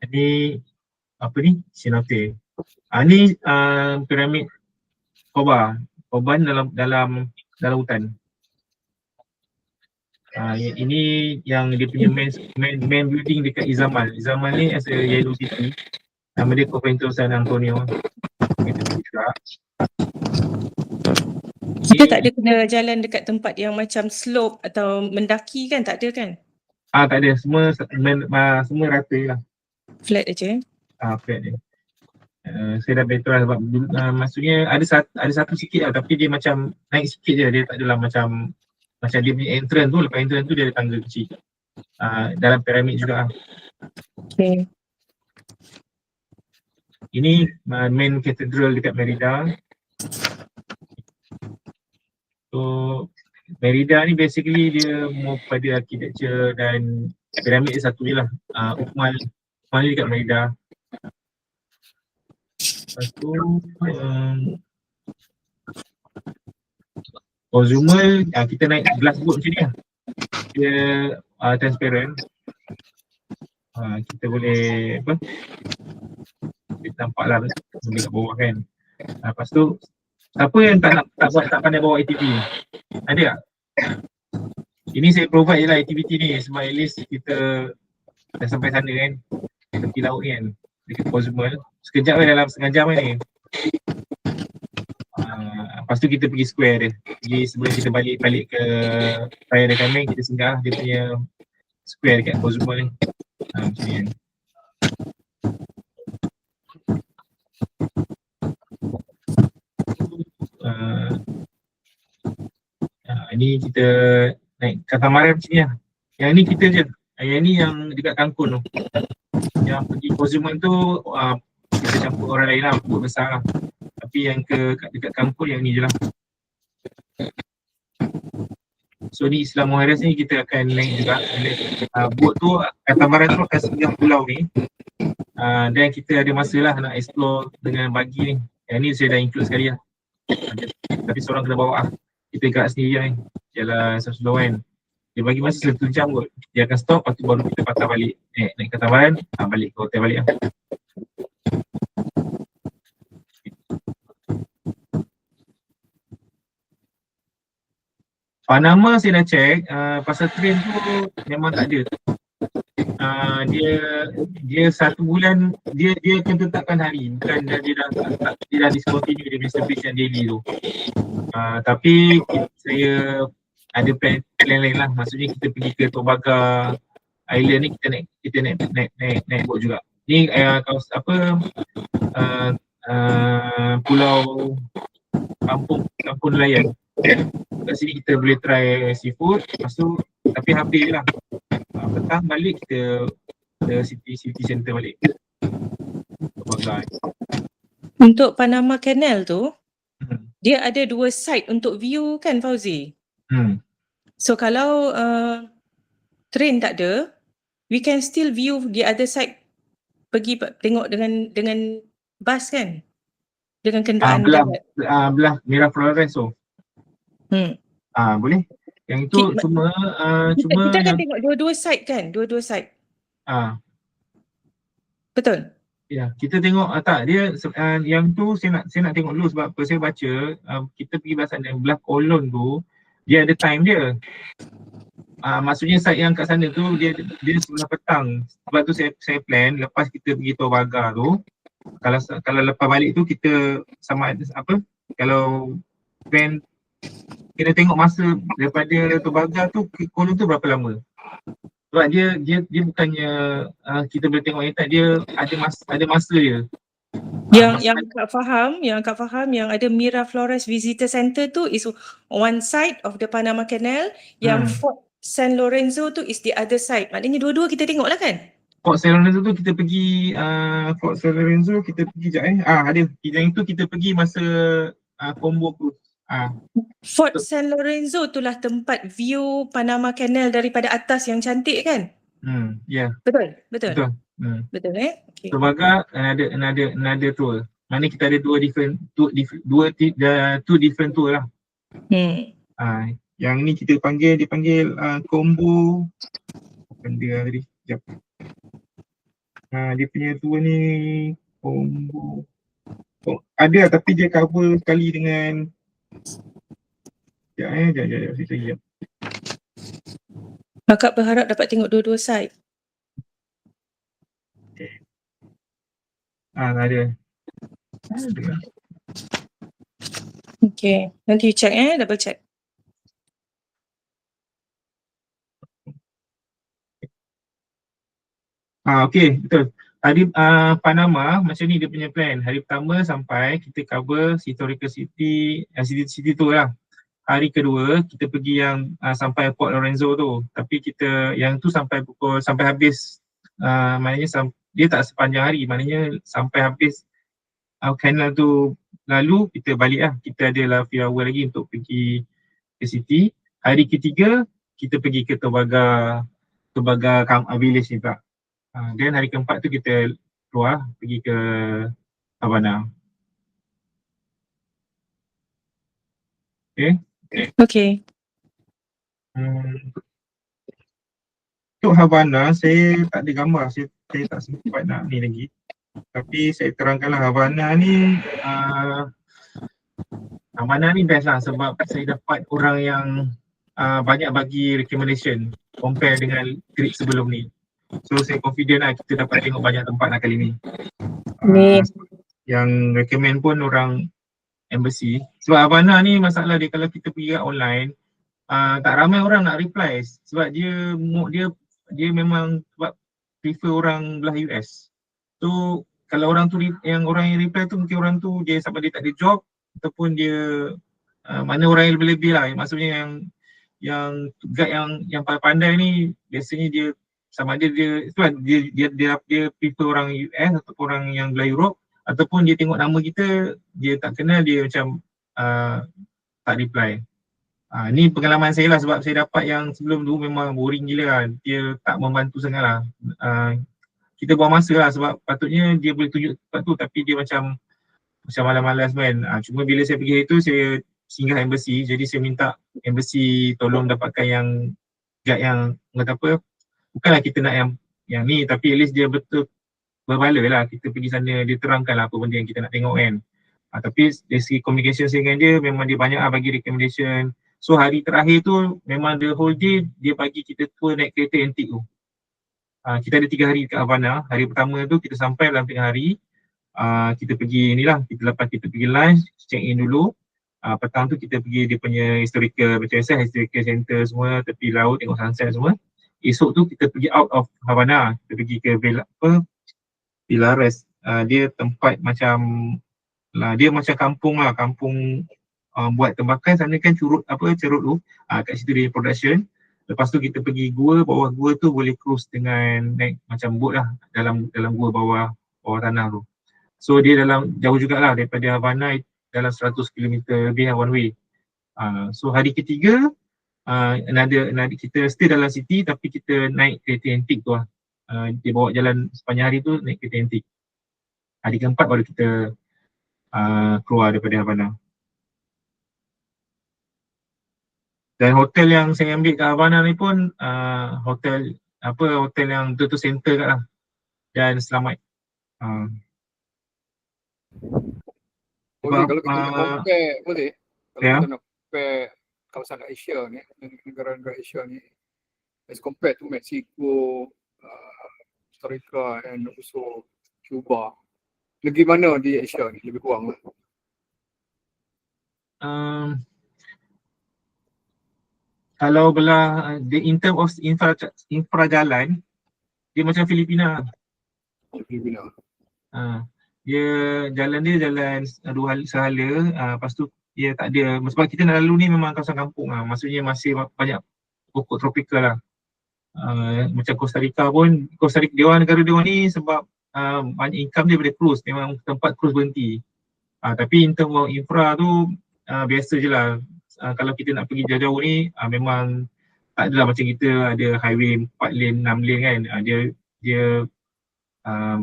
Ni apa ni? Cenote. Ni piramid Koban dalam hutan. Ini yang dia punya main building dekat Izamal. Izamal ni as a yellow city. Nama dia Convento San Antonio. Kita tak ada kena jalan dekat tempat yang macam slope atau mendaki kan? Tak ada kan? Tak ada. Semua rata lah. Flat aja. Flat dia. Saya dah betul lah sebab maksudnya ada satu sikit lah tapi dia macam naik sikit je. Dia tak adalah macam dia punya entrance tu, lepas entrance tu dia ada tangga kecil. Dalam piramid juga lah. Okay. Ini main cathedral dekat Merida. So Merida ni basically dia more pada architecture dan piramid dia satu je lah. Ukmal ni dekat Merida. Lepas tu Cozumel, kita naik glass boat macam ni lah. Dia transparent. Kita boleh kita nampak lah sambil kat bawah kan. Lepas tu siapa yang tak pandai bawa ATV ni? Ada tak? Ini saya provide je lah aktiviti ni sebab at least kita dah sampai sana kan. Tepi laut ni kan. Dekat Cozumel. Sekejap kan dalam setengah jam kan ni. Lepas tu kita pergi square dia. Jadi sebelum kita balik ke Raya de Carmen, kita singgah dia punya square dekat Cozumel ni. Macam ni kan. Ini kita naik katamaran macam ni lah. Yang ni kita je. Yang ni yang dekat Kangkun tu. Yang pergi Kozuman tu kita campur orang lain lah, buat besar lah. Tapi yang dekat Kangkun yang ni je lah. So ni Islam Muharram ni kita akan naik juga. Boat tu, katamaran tu akan singgah pulau ni. Dan kita ada masa lah nak explore dengan bagi ni. Yang ni saya dah include sekali lah. Tapi seorang kena bawa lah. Kita gerak sendiri lah ni. Jalan Samsudon kan. Dia bagi masa 1 jam kot. Dia akan stop, lepas tu baru kita patah balik. Naik katamaran, balik ke hotel balik lah. Panama saya dah check, pasal train tu memang tak ada. Dia 1 bulan, dia akan tetapkan hari. Bukan dia dah discontinue dia punya service yang daily tu. Tapi saya ada plan lain lah. Maksudnya kita pergi ke Tobaga Island ni, kita naik boat juga. Ni pulau kampung nelayan. Kat sini kita boleh try seafood, lepas tu tapi hampir je lah. Petang balik kita ke city center balik. Tobaga. Untuk Panama Canal tu, dia ada 2 side untuk view kan Fauzi? So kalau train tak ada, we can still view the other side, pergi tengok dengan bas kan? Dengan kenderaan belah Miraflores tu. Boleh. Yang itu cuma kita akan tengok dua-dua side kan? Dua-dua side. Betul? Ya, kita tengok tak dia yang tu saya nak tengok dulu sebab apa saya baca kita pergi belah sana belah Kolon tu dia ada time dia. Maksudnya side yang kat sana tu dia sebelah petang. Sebab tu saya plan lepas kita pergi Tobaga tu kalau lepas balik tu kita sama apa kalau plan kita tengok masa daripada Tobaga tu ke Kolon tu berapa lama. Sebab dia bukannya kita boleh tengok yang tak, dia ada masa dia. Yang Kak faham yang ada Miraflores Visitor Center tu is one side of the Panama Canal, yang Fort San Lorenzo tu is the other side. Maknanya dua-dua kita tengok lah kan? Fort San Lorenzo tu kita pergi Fort San Lorenzo kita pergi ada yang itu kita pergi masa combo cruise. Fort San Lorenzo itulah tempat view Panama Canal daripada atas yang cantik kan? Ya. Betul. Betul. Betul okay. Tobaga another tour. Mana kita ada two different tour lah. Yang ni kita dipanggil combo benda tadi. Sekejap. Dia punya tour ni combo. Ada tapi dia cover sekali dengan sekejap. Kakak berharap dapat tengok dua-dua side. Ada. Okay, nanti you check double check. Okay, betul. Hari Panama macam ni dia punya plan. Hari pertama sampai kita cover historical city tu lah. Hari kedua kita pergi yang sampai Port Lorenzo tu. Tapi kita yang tu sampai habis. Maknanya dia tak sepanjang hari. Maknanya sampai habis kanal tu lalu kita balik lah. Kita ada few hour lagi untuk pergi ke city. Hari ketiga kita pergi ke Tobaga Village ni tak. Dan hari keempat tu kita keluar pergi ke Havana. Okay. Untuk Havana saya tak ada gambar, saya tak sempat nak ni lagi. Tapi saya terangkanlah Havana ni best lah sebab saya dapat orang yang banyak bagi recommendation compare dengan trip sebelum ni. So saya confident lah kita dapat tengok banyak tempat lah kali ni. Yang recommend pun orang embassy. Sebab Havana ni masalah dia kalau kita pergi kat online tak ramai orang nak reply sebab dia memang sebab prefer orang belah US. So kalau orang yang reply tu mungkin orang tu dia sebab dia tak ada job ataupun dia mana orang yang lebih-lebih lah. Maksudnya yang yang guide yang pandai ni biasanya dia sama ada dia tu kan, dia prefer orang US atau orang yang belah Europe, ataupun dia tengok nama kita, dia tak kenal, dia macam tak reply. Ni pengalaman saya lah, sebab saya dapat yang sebelum tu memang boring gila lah. Dia tak membantu sangat lah. Kita buang masa lah, sebab patutnya dia boleh tunjuk tempat tu tapi dia macam malas-malas kan. Cuma bila saya pergi hari tu, saya singgah embassy, jadi saya minta embassy tolong dapatkan yang guide yang kata apa, bukanlah kita nak yang ni, tapi at least dia betul berbala lah. Kita pergi sana, dia terangkan lah apa benda yang kita nak tengok kan. Tapi dari segi communication saya dengan dia, memang dia banyak lah bagi recommendation. So hari terakhir tu memang the whole day dia bagi kita tour naik kereta antik tu. Kita ada 3 hari dekat Havana. Hari pertama tu kita sampai dalam tengah hari. Kita pergi inilah, lepas kita pergi lunch, check in dulu. Petang tu kita pergi dia punya historical, macam biasa historical center semua, tepi laut, tengok sunset semua. Esok tu kita pergi out of Havana, kita pergi ke Villares. Dia tempat macam dia macam kampung lah, kampung buat tembakan. Sana kan cerut tu, kat situ dia production. Lepas tu kita pergi gua, bawah gua tu boleh cruise dengan naik macam boat lah dalam gua bawah tanah tu. So dia jauh jugalah daripada Havana, dalam 100 km lebih one way. So hari ketiga another kita stay dalam city tapi kita naik kereta antik tu lah. Dia bawa jalan sepanjang hari tu naik kereta antik. Hari keempat baru kita keluar daripada Havana. Dan hotel yang saya ambil kat Havana ni pun hotel yang betul-betul center kat lah. Dan selamat. Boleh, kalau kita nak compare, boleh? Kalau Ya. kita nak compare kawasan Asia ni, negara-negara Asia ni, as compared to Mexico, Costa Rica and also Cuba, negeri mana di Asia ni lebih kurang lah? Kalau belah in term of infra jalan, dia macam Filipina. Filipina. Dia jalan sehala, lepas tu dia tak ada, sebab kita nak lalu ni memang kawasan kampung lah, maksudnya masih banyak pokok tropikal lah. Macam Costa Rica dia orang, negara dia orang ni sebab banyak income dia daripada cruise, memang tempat cruise berhenti. Tapi in term of infra tu biasa je lah. Kalau kita nak pergi jauh-jauh ni memang tak adalah macam kita ada highway 4 lane, 6 lane kan. Dia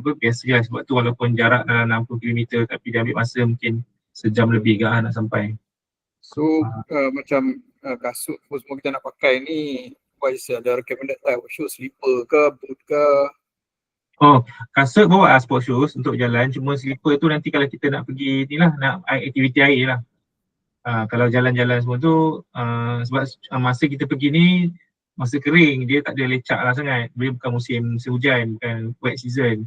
biasa je lah, sebab tu walaupun jarak dalam 60 km tapi dia ambil masa mungkin sejam lebih ke nak sampai. So macam kasut semua kita nak pakai ni, what is the recommended type of shoes, slipper ke, boot ke? Kasut bawa sport shoes untuk jalan, cuma slipper tu nanti kalau kita nak pergi ni lah, nak aktiviti air lah. Kalau jalan-jalan semua tu sebab masa kita pergi ni masa kering, dia tak ada lecak lah sangat, dia bukan musim hujan, bukan wet season.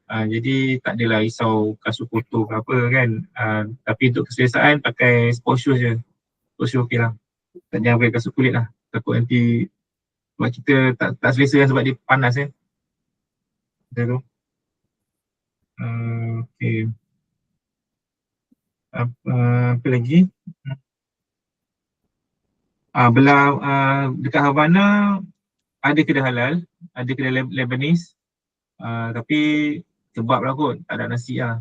Jadi tak adalah risau kasut kotor ke apa kan. Tapi untuk keselesaan pakai sport shoes je. Sport shoes okey lah. Jangan pakai kasut kulit lah, takut nanti sebab kita tak selesa kan, sebab dia panas kan. Macam tu. Okay. Apa lagi? Dekat Havana ada kedai halal, ada kedai Lebanese, tapi kebab lah kot, tak ada nasi lah.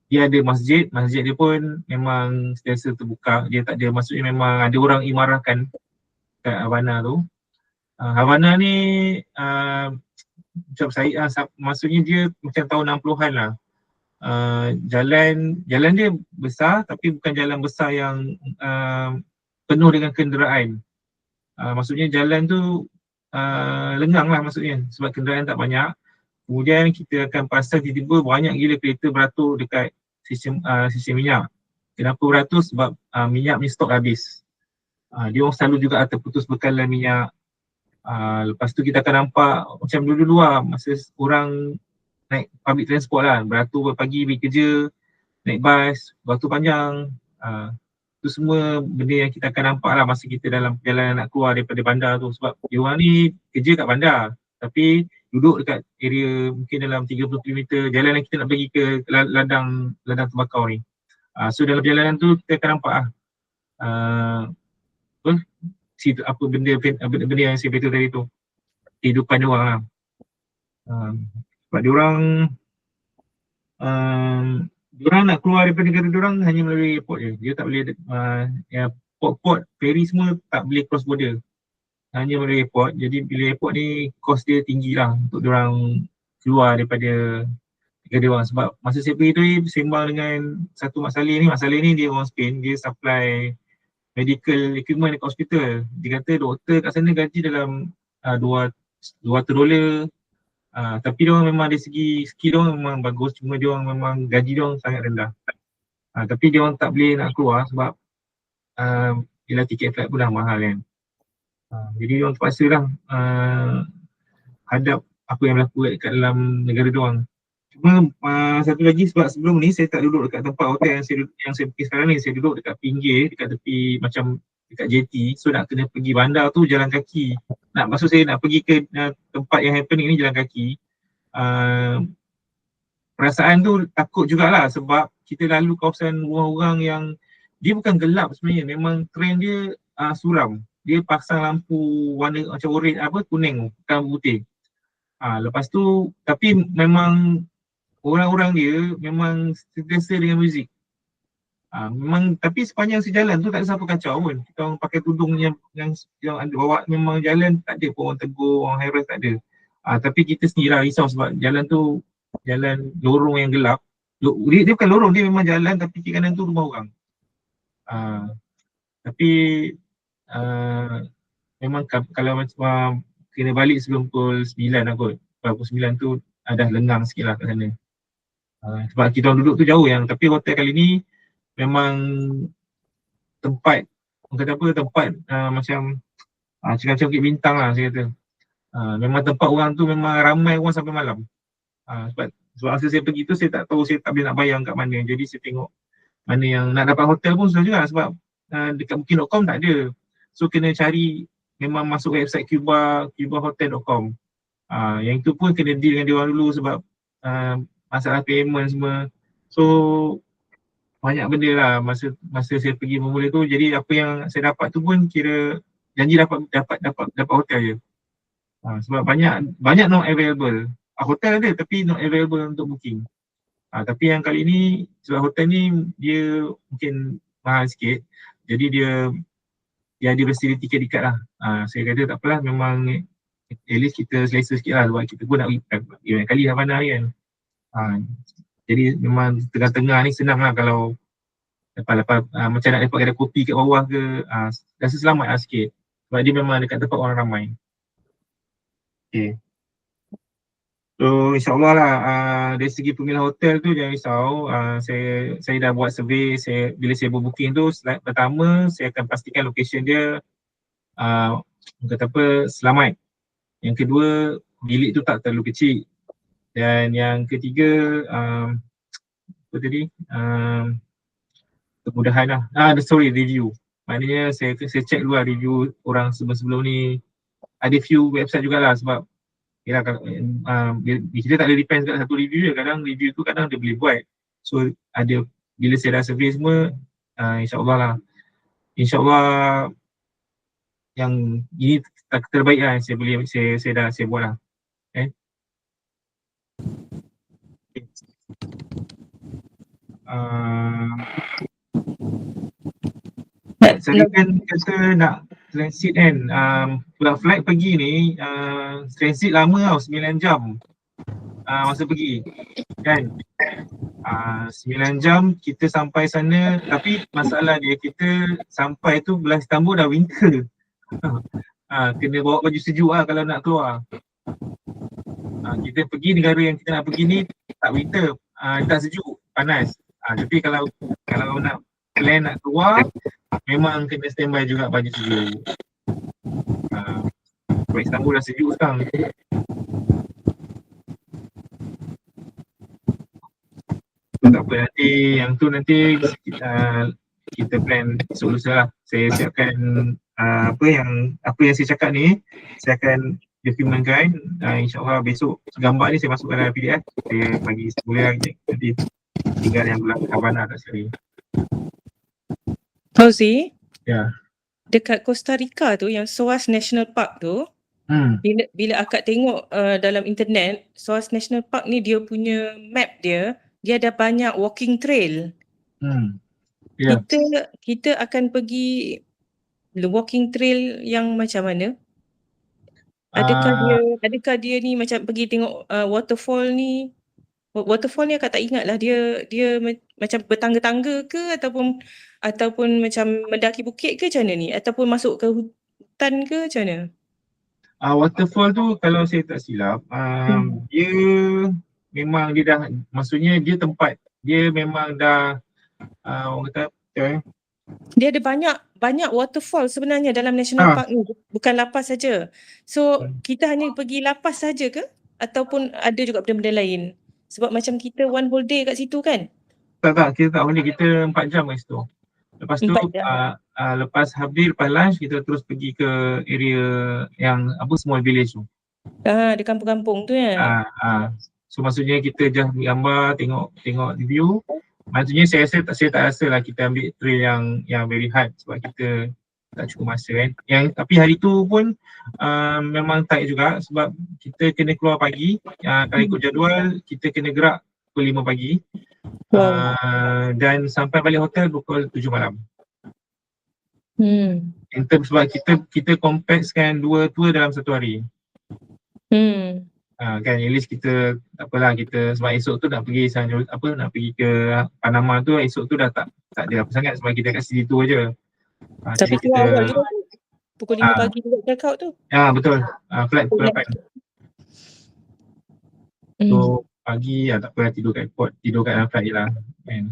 Dia ada masjid dia pun memang sentiasa terbuka, dia tak ada, maksudnya memang ada orang imarahkan kat Havana tu. Havana ni macam saya maksudnya dia macam tahun 60-an lah. Jalan dia besar tapi bukan jalan besar yang penuh dengan kenderaan. Maksudnya jalan tu lengang lah maksudnya, sebab kenderaan tak banyak. Kemudian kita akan pasang tiba-tiba banyak gila kereta beratur dekat sistem minyak. Kenapa beratur? Sebab minyak ni stok habis. Dia orang selalu juga terputus bekalan minyak. Lepas tu kita akan nampak macam dulu-dulu lah, masa orang naik public transport lah, beratur pagi pergi kerja, naik bas, beratur panjang. Itu semua benda yang kita akan nampak lah masa kita dalam perjalanan nak keluar daripada bandar tu. Sebab dia orang ni kerja kat bandar tapi duduk dekat area mungkin dalam 30 km jalan yang kita nak pergi ke ladang tembakau ni. So dalam perjalanan tu kita akan nampak apa benda yang saya beritahu tadi tu, kehidupan dia orang lah. Sebab diorang nak keluar daripada negara diorang hanya melalui airport je. Dia tak boleh port ferry semua tak boleh cross border, hanya melalui airport. Jadi bila airport ni cost dia tinggi lah untuk diorang keluar daripada negara diorang. Sebab masa saya pergi tu sembang dengan satu Mak Saleh ni dia orang Spain, dia supply medical equipment dekat hospital. Dia kata doktor kat sana gaji dalam $200. Tapi diorang memang dari segi skill diorang memang bagus, cuma diorang memang gaji diorang sangat rendah. Tapi diorang tak boleh nak keluar sebab bila tiket flight pun dah mahal kan. Jadi diorang terpaksa lah hadap apa yang berlaku kat dalam negara diorang. Cuma satu lagi, sebab sebelum ni saya tak duduk dekat tempat hotel yang saya pergi sekarang ni, saya duduk dekat pinggir, dekat tepi macam dekat JT. So nak kena pergi bandar tu jalan kaki. Maksud saya nak pergi ke tempat yang happening ni jalan kaki. Perasaan tu takut jugalah sebab kita lalu kawasan orang-orang yang dia bukan gelap sebenarnya, memang trend dia suram. Dia pasang lampu warna macam orange kuning, bukan putih. Lepas tu tapi memang orang-orang dia memang sentiasa dengan muzik. Memang tapi sepanjang sejalan tu tak ada siapa kacau pun. Kita orang pakai tudung yang ada bawa, memang jalan tak ada pun orang tegur, orang harass tak ada. Tapi kita sendirilah risau sebab jalan tu jalan lorong yang gelap. Dia bukan lorong, dia memang jalan tapi kiri kanan tu rumah orang. Tapi memang kalau macam kena balik sebelum pukul 9 lah kot. Pukul 9 tu dah lengang sikit lah kat sana. Sebab kita orang duduk tu jauh tapi hotel kali ni memang tempat, orang kata apa, tempat macam Bukit Bintang lah saya kata. Memang tempat orang tu memang ramai orang sampai malam. Sebab masa saya pergi tu saya tak tahu, saya tak boleh nak bayang kat mana. Jadi saya tengok mana yang nak dapat hotel pun susah juga sebab dekat booking.com tak ada. So kena cari, memang masuk website cubahotel.com. Yang itu pun kena deal dengan dia orang dulu sebab masalah payment semua. So banyak benda lah masa saya pergi bermula tu. Jadi apa yang saya dapat tu pun kira janji dapat hotel je. Sebab banyak not available. Hotel ada tapi not available untuk booking. Tapi yang kali ni sebab hotel ni dia mungkin mahal sikit. Jadi dia ada facility tiket lah. Saya kata tak apalah, memang at least kita selesa sikit lah sebab kita pun nak pergi kali dah pandai kan. Jadi memang tengah-tengah ni senang lah kalau lepas macam nak dapat kedai kopi kat bawah ke, rasa selamat lah sikit sebab dia memang dekat tempat orang ramai. Okay. So insyaAllah lah dari segi pemilihan hotel tu jangan risau. Saya dah buat survey. Bila saya booking tu, slide pertama saya akan pastikan location dia kata apa, selamat. Yang kedua, bilik tu tak terlalu kecil. Dan yang ketiga, apa tadi, kemudahan lah. Review. Maknanya saya check dulu lah review orang sebelum ni. Ada few website jugalah sebab ya, kita tak ada depend kat satu review je. Kadang review tu kadang dia boleh buat. So ada, bila saya dah survey semua, insyaAllah lah. InsyaAllah yang ini terbaik lah saya buat lah. Okay. Saya kan kata nak transit kan, flight pergi ni transit lama tau, 9 jam masa pergi kan. 9 jam kita sampai sana, tapi masalah dia kita sampai tu belah Istanbul dah winter. Kena bawa baju sejuk lah kalau nak keluar. Kita pergi negara yang kita nak pergi ni tak winter, tak sejuk, panas. Tapi kalau nak plan nak keluar, memang kena standby juga baju sejuk. Sebab Istanbul dah sejuk sekarang. Tak apa, nanti yang tu nanti kita plan esok lusa lah. Saya siapkan apa yang saya cakap ni, saya akan dokumentkan. InsyaAllah besok gambar ni saya masukkan dalam PDF. Saya bagi semula nanti tinggal yang belakang Havana kat sini. Fauzi? Ya. dekat Costa Rica tu yang SOAS National Park tu, bila akak tengok dalam internet, SOAS National Park ni dia punya map dia ada banyak walking trail. Ya. Kita akan pergi walking trail yang macam mana? Adakah dia ni macam pergi tengok waterfall ni? Waterfall ni akak tak ingat lah, dia macam bertangga-tangga ke ataupun macam mendaki bukit ke macam mana ni? Ataupun masuk ke hutan ke macam mana? Waterfall tu kalau saya tak silap, dia memang dia dah, maksudnya dia tempat, dia memang dah orang kata dia ada banyak waterfall sebenarnya dalam national park ni, bukan lapas saja. So kita hanya pergi lapas saja ke ataupun ada juga benda-benda lain? Sebab macam kita one whole day kat situ kan? Tak, kita tak boleh, kita 4 jam kat situ. Lepas tu lepas habis, lepas lunch kita terus pergi ke area yang small village tu. Di kampung-kampung tu ya. So maksudnya kita just ambil gambar, tengok view. Maksudnya saya tak rasa lah kita ambil trail yang very hard sebab kita tak cukup masa kan. Tapi hari tu pun memang tight juga sebab kita kena keluar pagi. Kalau ikut jadual kita kena gerak pukul 5 pagi. Dan sampai balik hotel pukul 7 malam. In terms sebab kita compactkan 2 tour dalam satu hari. Kan at least kita tak apalah, kita sebab esok tu nak pergi nak pergi ke Panama tu, esok tu dah tak ada apa sangat sebab kita kat situ aja. Tapi tu awal juga pukul 5 pagi juga check out tu. Betul. Flight pukul 8. So pagi tak apa, tidur kat airport, tidur kat dalam flight je lah kan.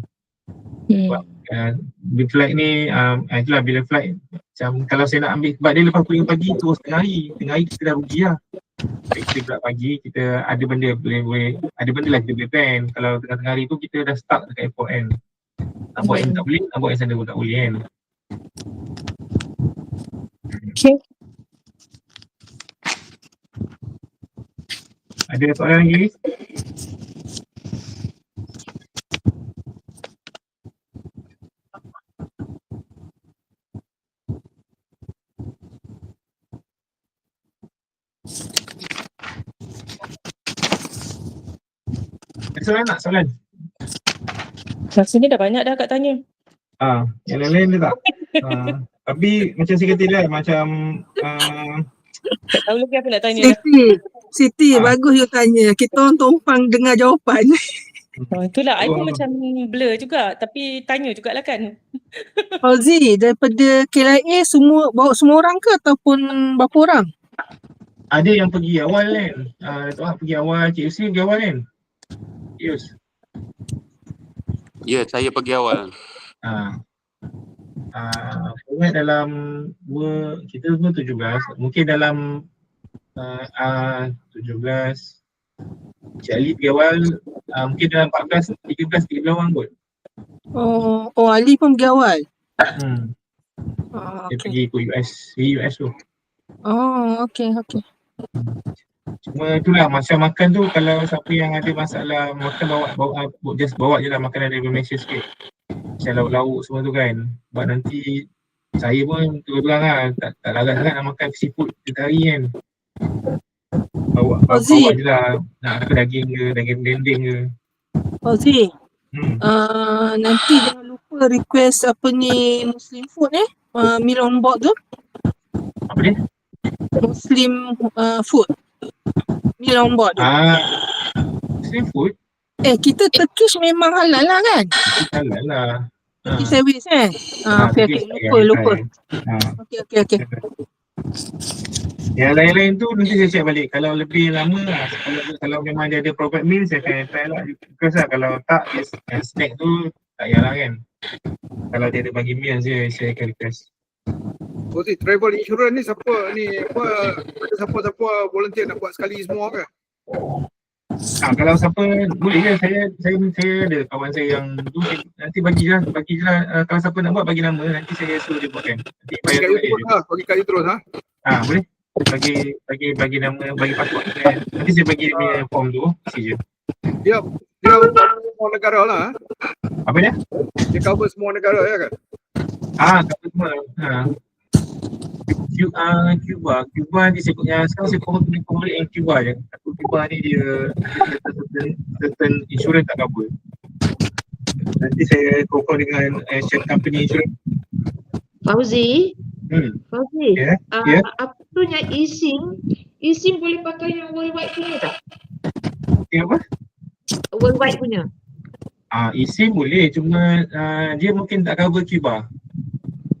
Sebab bila flight ni itulah, bila flight macam kalau saya nak ambil, sebab dia lepas pukul 5 pagi terus tengah hari kita dah rugi lah. Kita gerak pagi, kita ada benda ada benda lah kita boleh plan. Kalau tengah-tengah hari tu kita dah stuck dekat airport kan, nak buat yang tak boleh, nak buat yang sana pun tak boleh kan. Okay. Ada soalan lagi? Soalan? Rasanya dah banyak dah Kak tanya. Yang lain-lain dia tak. Tapi macam saya kata lah, macam tak tahu lagi apa nak tanya dah. Siti, bagus you tanya. Kita orang tumpang dengar jawapan. Itulah, I pun macam blur juga tapi tanya jugalah kan. Fauzi, daripada KLIA bawa semua orang ke ataupun berapa orang? Ada yang pergi awal kan. Pergi awal, Cik Yusri pergi awal kan? Yus. Ya, saya pergi awal. Ingat dalam kita semua 17, mungkin dalam 17 Cik Ali pergi awal, mungkin dalam 13 orang kot. Ali pun pergi awal? Dia pergi ke US tu. Okay. Cuma itulah, masa makan tu kalau siapa yang ada masalah makan, bawa je lah makanan dari Malaysia sikit. Macam lauk-lauk semua tu kan. Sebab nanti saya pun terang lah, tak larat sangat nak makan seafood setiap hari kan. Bawa je lah, nak apa daging ke, daging dendeng ke. Fauzi, nanti jangan lupa request Muslim food meal on board tu. Apa dia? Muslim food meal on board tu. Muslim food? Kita Turkish memang halal lah kan? Halal lah. Turkish service okay, lupa. Okay. Yang lain-lain tu nanti saya check balik. Kalau lebih lama lah, kalau memang dia ada private meal, saya akan try lah. Because lah, kalau tak, snack tu tak payah lah kan. Kalau dia ada bagi meal, saya akan request. Travel insurance ni siapa volunteer nak buat sekali semua ke? Kalau siapa boleh ke, saya ada kawan saya yang tu, nanti bagi je lah, kalau siapa nak buat bagi nama, nanti saya suruh dia buatkan. Bagi kali terus boleh. Bagi nama, bagi password kan. Nanti saya bagi dia punya form tu, isi je. Dia semua negara lah. Apa dia? Dia cover semua negara ya kan? Cover semua. Cuba ni sekarang saya cover yang Cuba je. Aku Cuba ni dia certain insurance tak cover. Nanti saya cover dengan Asian company insurance. Fauzi, Ya, ya. apa tu yang eSIM boleh pakai yang worldwide punya tak? Yang apa? Worldwide punya. eSIM boleh, cuma dia mungkin tak cover Cuba.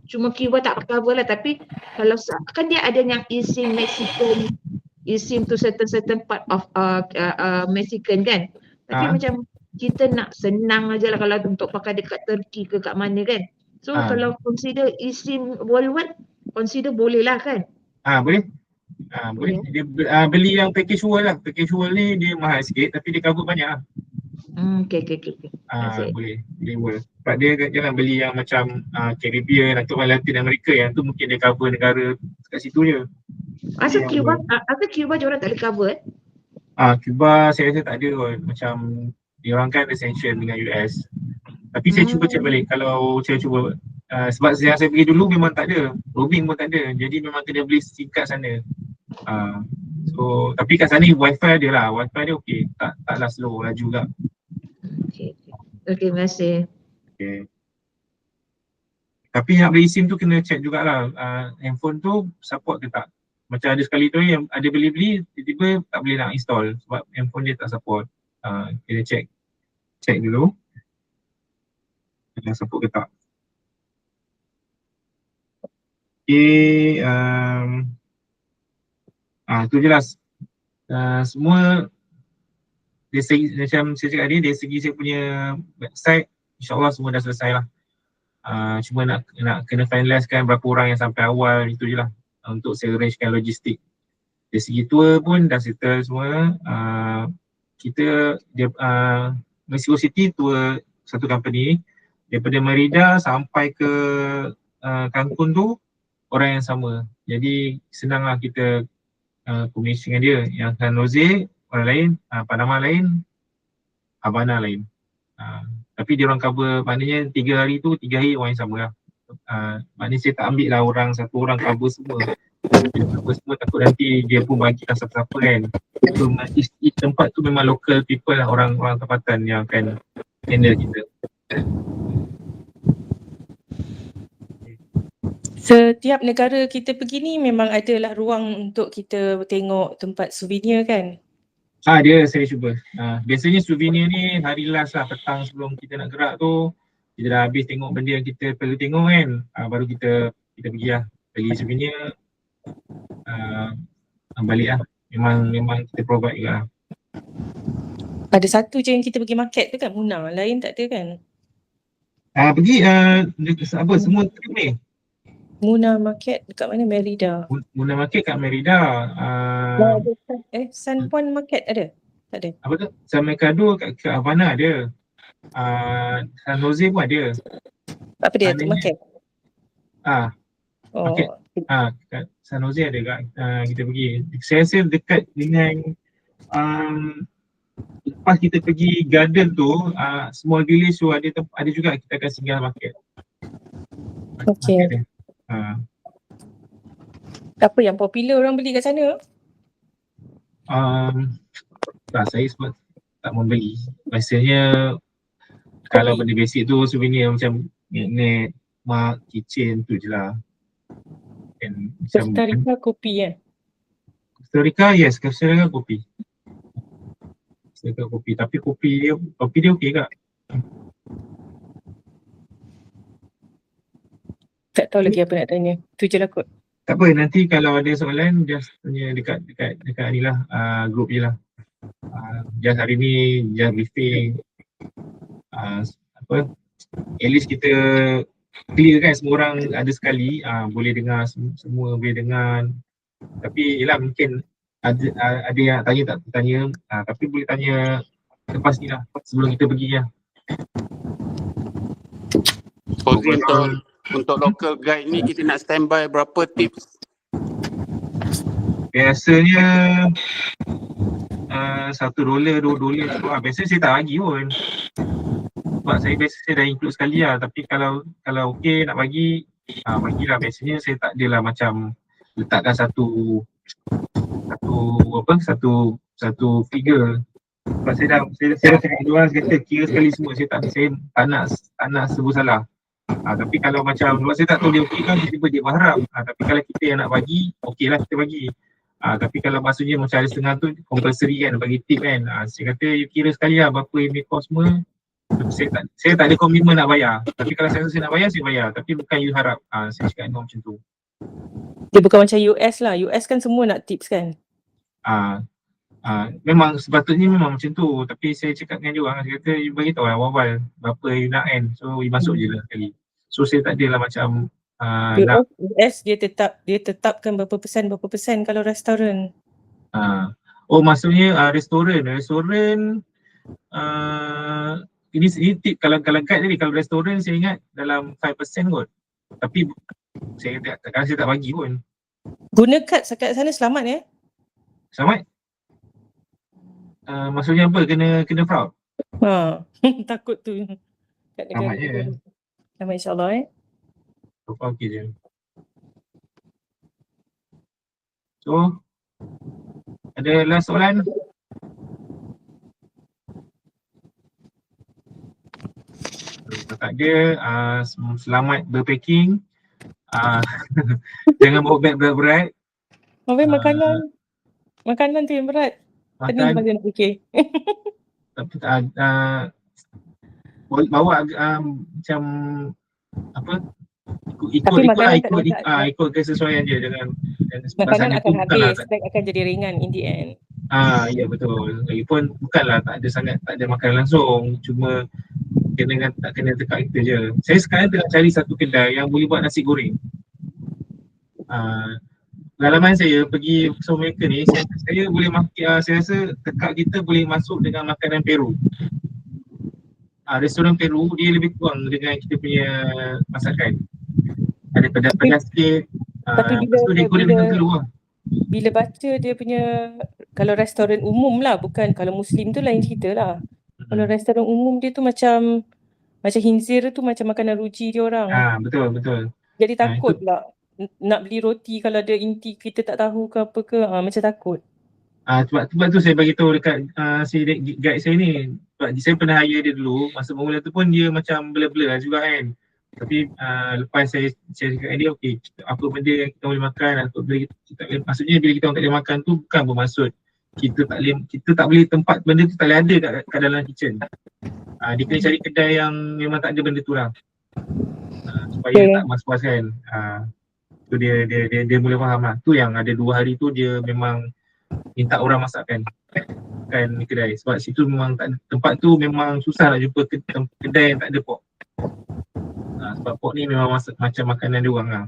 Cuma Cuba tak cover lah, tapi kalau kan dia ada yang eSIM Mexican, eSIM tu certain part of Mexican kan. Tapi macam kita nak senang aja lah kalau untuk pakai dekat Turkey ke kat mana kan. So kalau consider eSIM worldwide, consider boleh lah kan? Boleh. Boleh. Dia beli yang package world lah. Package world ni dia mahal sikit tapi dia cover banyak lah. Okay. Boleh world. Sebab dia jangan beli yang macam Caribbean atau Latin America, yang tu mungkin dia cover negara kat situ je. Asal Cuba diorang tak boleh cover Cuba saya rasa tak ada kot. Macam diorang kan ada sanction dengan US. Tapi saya cuba check balik kalau saya cuba sebab yang saya pergi dulu memang tak ada, roaming pun tak ada. Jadi memang kena beli SIM card sana. So tapi kat sana wifi dia lah, wifi dia okey, taklah slow, laju juga. Okay, terima kasih. Okay. Tapi nak beli SIM tu kena check jugalah handphone tu support ke tak. Macam ada sekali tu yang ada beli-beli tiba-tiba tak boleh nak install sebab handphone dia tak support. Kena check dulu support ke tak. Okay, tu je lah. Semua dari segi, macam saya cakap tadi, dari segi saya punya website InsyaAllah semua dah selesai lah. Cuma nak kena finalisekan berapa orang yang sampai awal, itu je lah untuk saya arrangekan logistik. Dari segi tour pun dah settle semua. Kita Mexico City tour satu company, daripada Merida sampai ke Cancun tu orang yang sama. Jadi senanglah kita komunikasi dengan dia. Yang San Jose orang lain, Panama lain, Havana lain. Tapi dia orang cover, maknanya 3 hari tu 3 hari orang yang sama lah. Maknanya saya tak ambil lah satu orang cover semua. Dia cover semua takut nanti dia pun bagi siapa-siapa kan. So, tempat tu memang local people lah, orang tempatan yang akan handle kita. Setiap negara kita pergi ni memang adalah ruang untuk kita tengok tempat souvenir kan? Dia saya cuba. Biasanya souvenir ni hari last lah, petang sebelum kita nak gerak tu kita dah habis tengok benda yang kita perlu tengok kan, baru kita pergi lah, beli souvenir, balik lah. Memang kita provide juga lah. Ada satu je yang kita pergi market tu kan, Muna, lain tak ada kan? Pergi semua trip ni. Muna Market dekat mana? Merida. Muna Market kat Merida. San Juan Market ada? Tak ada? Apa tu? San Mercado kat Havana ada. San Jose pun ada. Apa dia tu market? Market. Kat San Jose ada kat kita pergi. Saya rasa dekat dengan lepas kita pergi garden tu, small village tu ada juga kita akan singgah market. Okay. Apa yang popular orang beli kat sana? Saya sebab tak membeli. Biasanya kalau benda basic tu souvenir macam magnet, mug, kitchen tu je lah. Costa Rica kopi kan? Costa Rica, yes, Costa Rica kopi. Costa Rica kopi, tapi kopi dia okey kak. Tak tahu lagi apa nak tanya. Tu je lah kot. Tak apa, nanti kalau ada soalan just tanya dekat ni lah, group je lah. Just hari ni just briefing. At least kita clear kan, semua orang ada sekali, boleh dengar, semua boleh dengar. Tapi yelah mungkin ada yang tanya tak tanya, tapi boleh tanya lepas ni lah, sebelum kita pergi lah. Untuk local guide ni kita nak standby berapa tips? Biasanya $1, $2 cukup lah. Biasanya saya tak bagi pun. Sebab saya dah include sekali lah. Tapi kalau okey nak bagi, bagilah. Biasanya saya tak adalah macam letakkan satu figure. Sebab saya dah cakap dulu lah, saya kata kira sekali semua, saya tak nak sebut salah. Tapi kalau macam sebab saya tak tahu dia okey kan, tiba-tiba dia berharap. Tapi kalau kita yang nak bagi, okey lah kita bagi. Tapi kalau maksudnya macam ada setengah tu compulsory kan, bagi tip kan. Saya kata you kira sekali lah berapa yang kos semua. Saya tak ada komitmen nak bayar. Tapi kalau saya rasa saya nak bayar, saya bayar. Tapi bukan you harap. Saya cakap macam tu. Dia bukan macam US lah. US kan semua nak tips kan. Memang sepatutnya memang macam tu. Tapi saya cakap dengan dia orang, saya kata you bagi tahu lah awal berapa you nak kan. So you masuk je lah sekali. So saya tak adalah macam US dia tetapkan berapa persen kalau restoran. Maksudnya restoran ini tip kalau guide tadi, kalau restoran saya ingat dalam 5% kot. Tapi saya tak bagi pun. Guna kad kat sana selamat ya? Selamat? Maksudnya apa? Kena fraud? Takut tu. Kat negara Selamat je. Selamat insyaAllah Okey je. So, ada last soalan? Kalau tak ada, selamat berpacking. Jangan bawa beg berat-berat. Habis makanan tu yang berat. Pening pada nak fikir. Tapi bawa macam apa? Ikut kesesuaian je dengan makanan akan habis, beg akan jadi ringan in the end. Ya betul. Lagipun bukanlah tak ada makan langsung, cuma tak kena tekak kita je. Saya sekarang tengah cari satu kedai yang boleh buat nasi goreng. Pengalaman saya pergi South America ni, saya boleh saya rasa tekak kita boleh masuk dengan makanan Peru. Restoran Peru dia lebih kurang dengan kita punya masakan. Ada pedas sikit. Lepas tu dia goreng dengan telur lah. Bila baca dia punya, kalau restoran umum lah, bukan kalau Muslim tu lain cerita lah. Kalau restoran umum dia tu macam khinzir tu macam makanan ruji dia orang. Betul. Jadi takut pula nak beli roti kalau ada inti kita tak tahu ke apa ke, macam takut. Sebab tu saya bagi tahu dekat si guide saya ni. Sebab saya pernah hire dia dulu, masa mula tu pun dia macam blur-blur lah juga kan. Tapi lepas saya cakap dia, okey, apa benda yang kita boleh makan, maksudnya bila kita orang tak boleh makan tu bukan bermaksud kita tak boleh tempat benda tu tak boleh ada kat dalam kitchen. Dia kena cari kedai yang memang tak ada benda tu lah. Supaya tak mas-maskan. Tu dia boleh faham lah. Tu yang ada 2 hari tu dia memang minta orang masakkan. Bukan kedai. Sebab situ memang tempat tu memang susah nak jumpa kedai yang tak ada pork. Sebab pork ni memang macam makanan dia orang lah.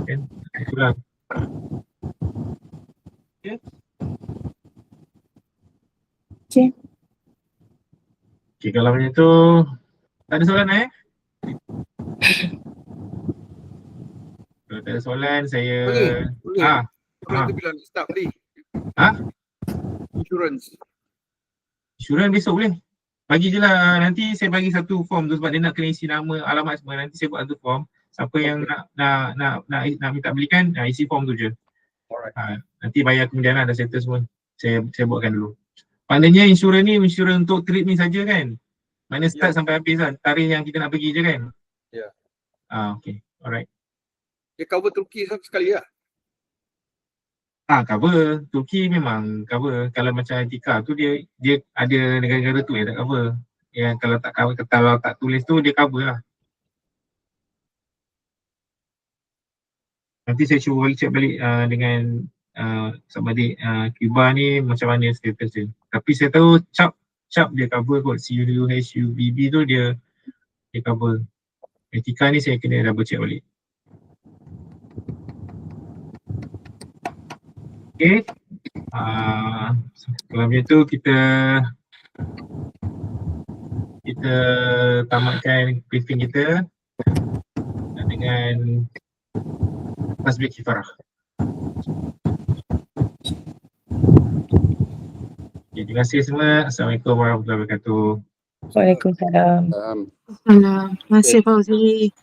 Kan? Itulah. Okay, kalau macam tu tak ada soalan Kalau tak ada soalan saya boleh. Orang tu bilang start beli. Insurance besok boleh. Bagi je lah, nanti saya bagi satu form tu sebab dia nak kena isi nama, alamat semua. Nanti saya buat satu form. Siapa yang nak minta belikan, isi form tu je. Nanti bayar kemudian lah, dah settle semua. Saya buatkan dulu. Maknanya insurans ni insurans untuk trip ni saja kan? Maknanya start sampai habis lah, tarikh yang kita nak pergi je kan? Ya. Okay, alright. Dia cover Turki sekali lah. Cover. Turki memang cover. Kalau macam Etika tu dia ada negara-negara tu yang tak cover. Yang kalau tak cover, kalau tak tulis tu dia cover lah. Nanti saya cuba check balik dengan sama adik Cuba ni macam mana status dia. Tapi saya tahu CHUB dia cover kot. CUHUBB tu dia cover. Etika ni saya kena double check balik. Okay. Kalau macam tu kita tamatkan briefing kita dengan tasbih kifarah. Okay, terima kasih semua. Assalamualaikum warahmatullahi wabarakatuh. Waalaikumsalam. Terima kasih Fauzi.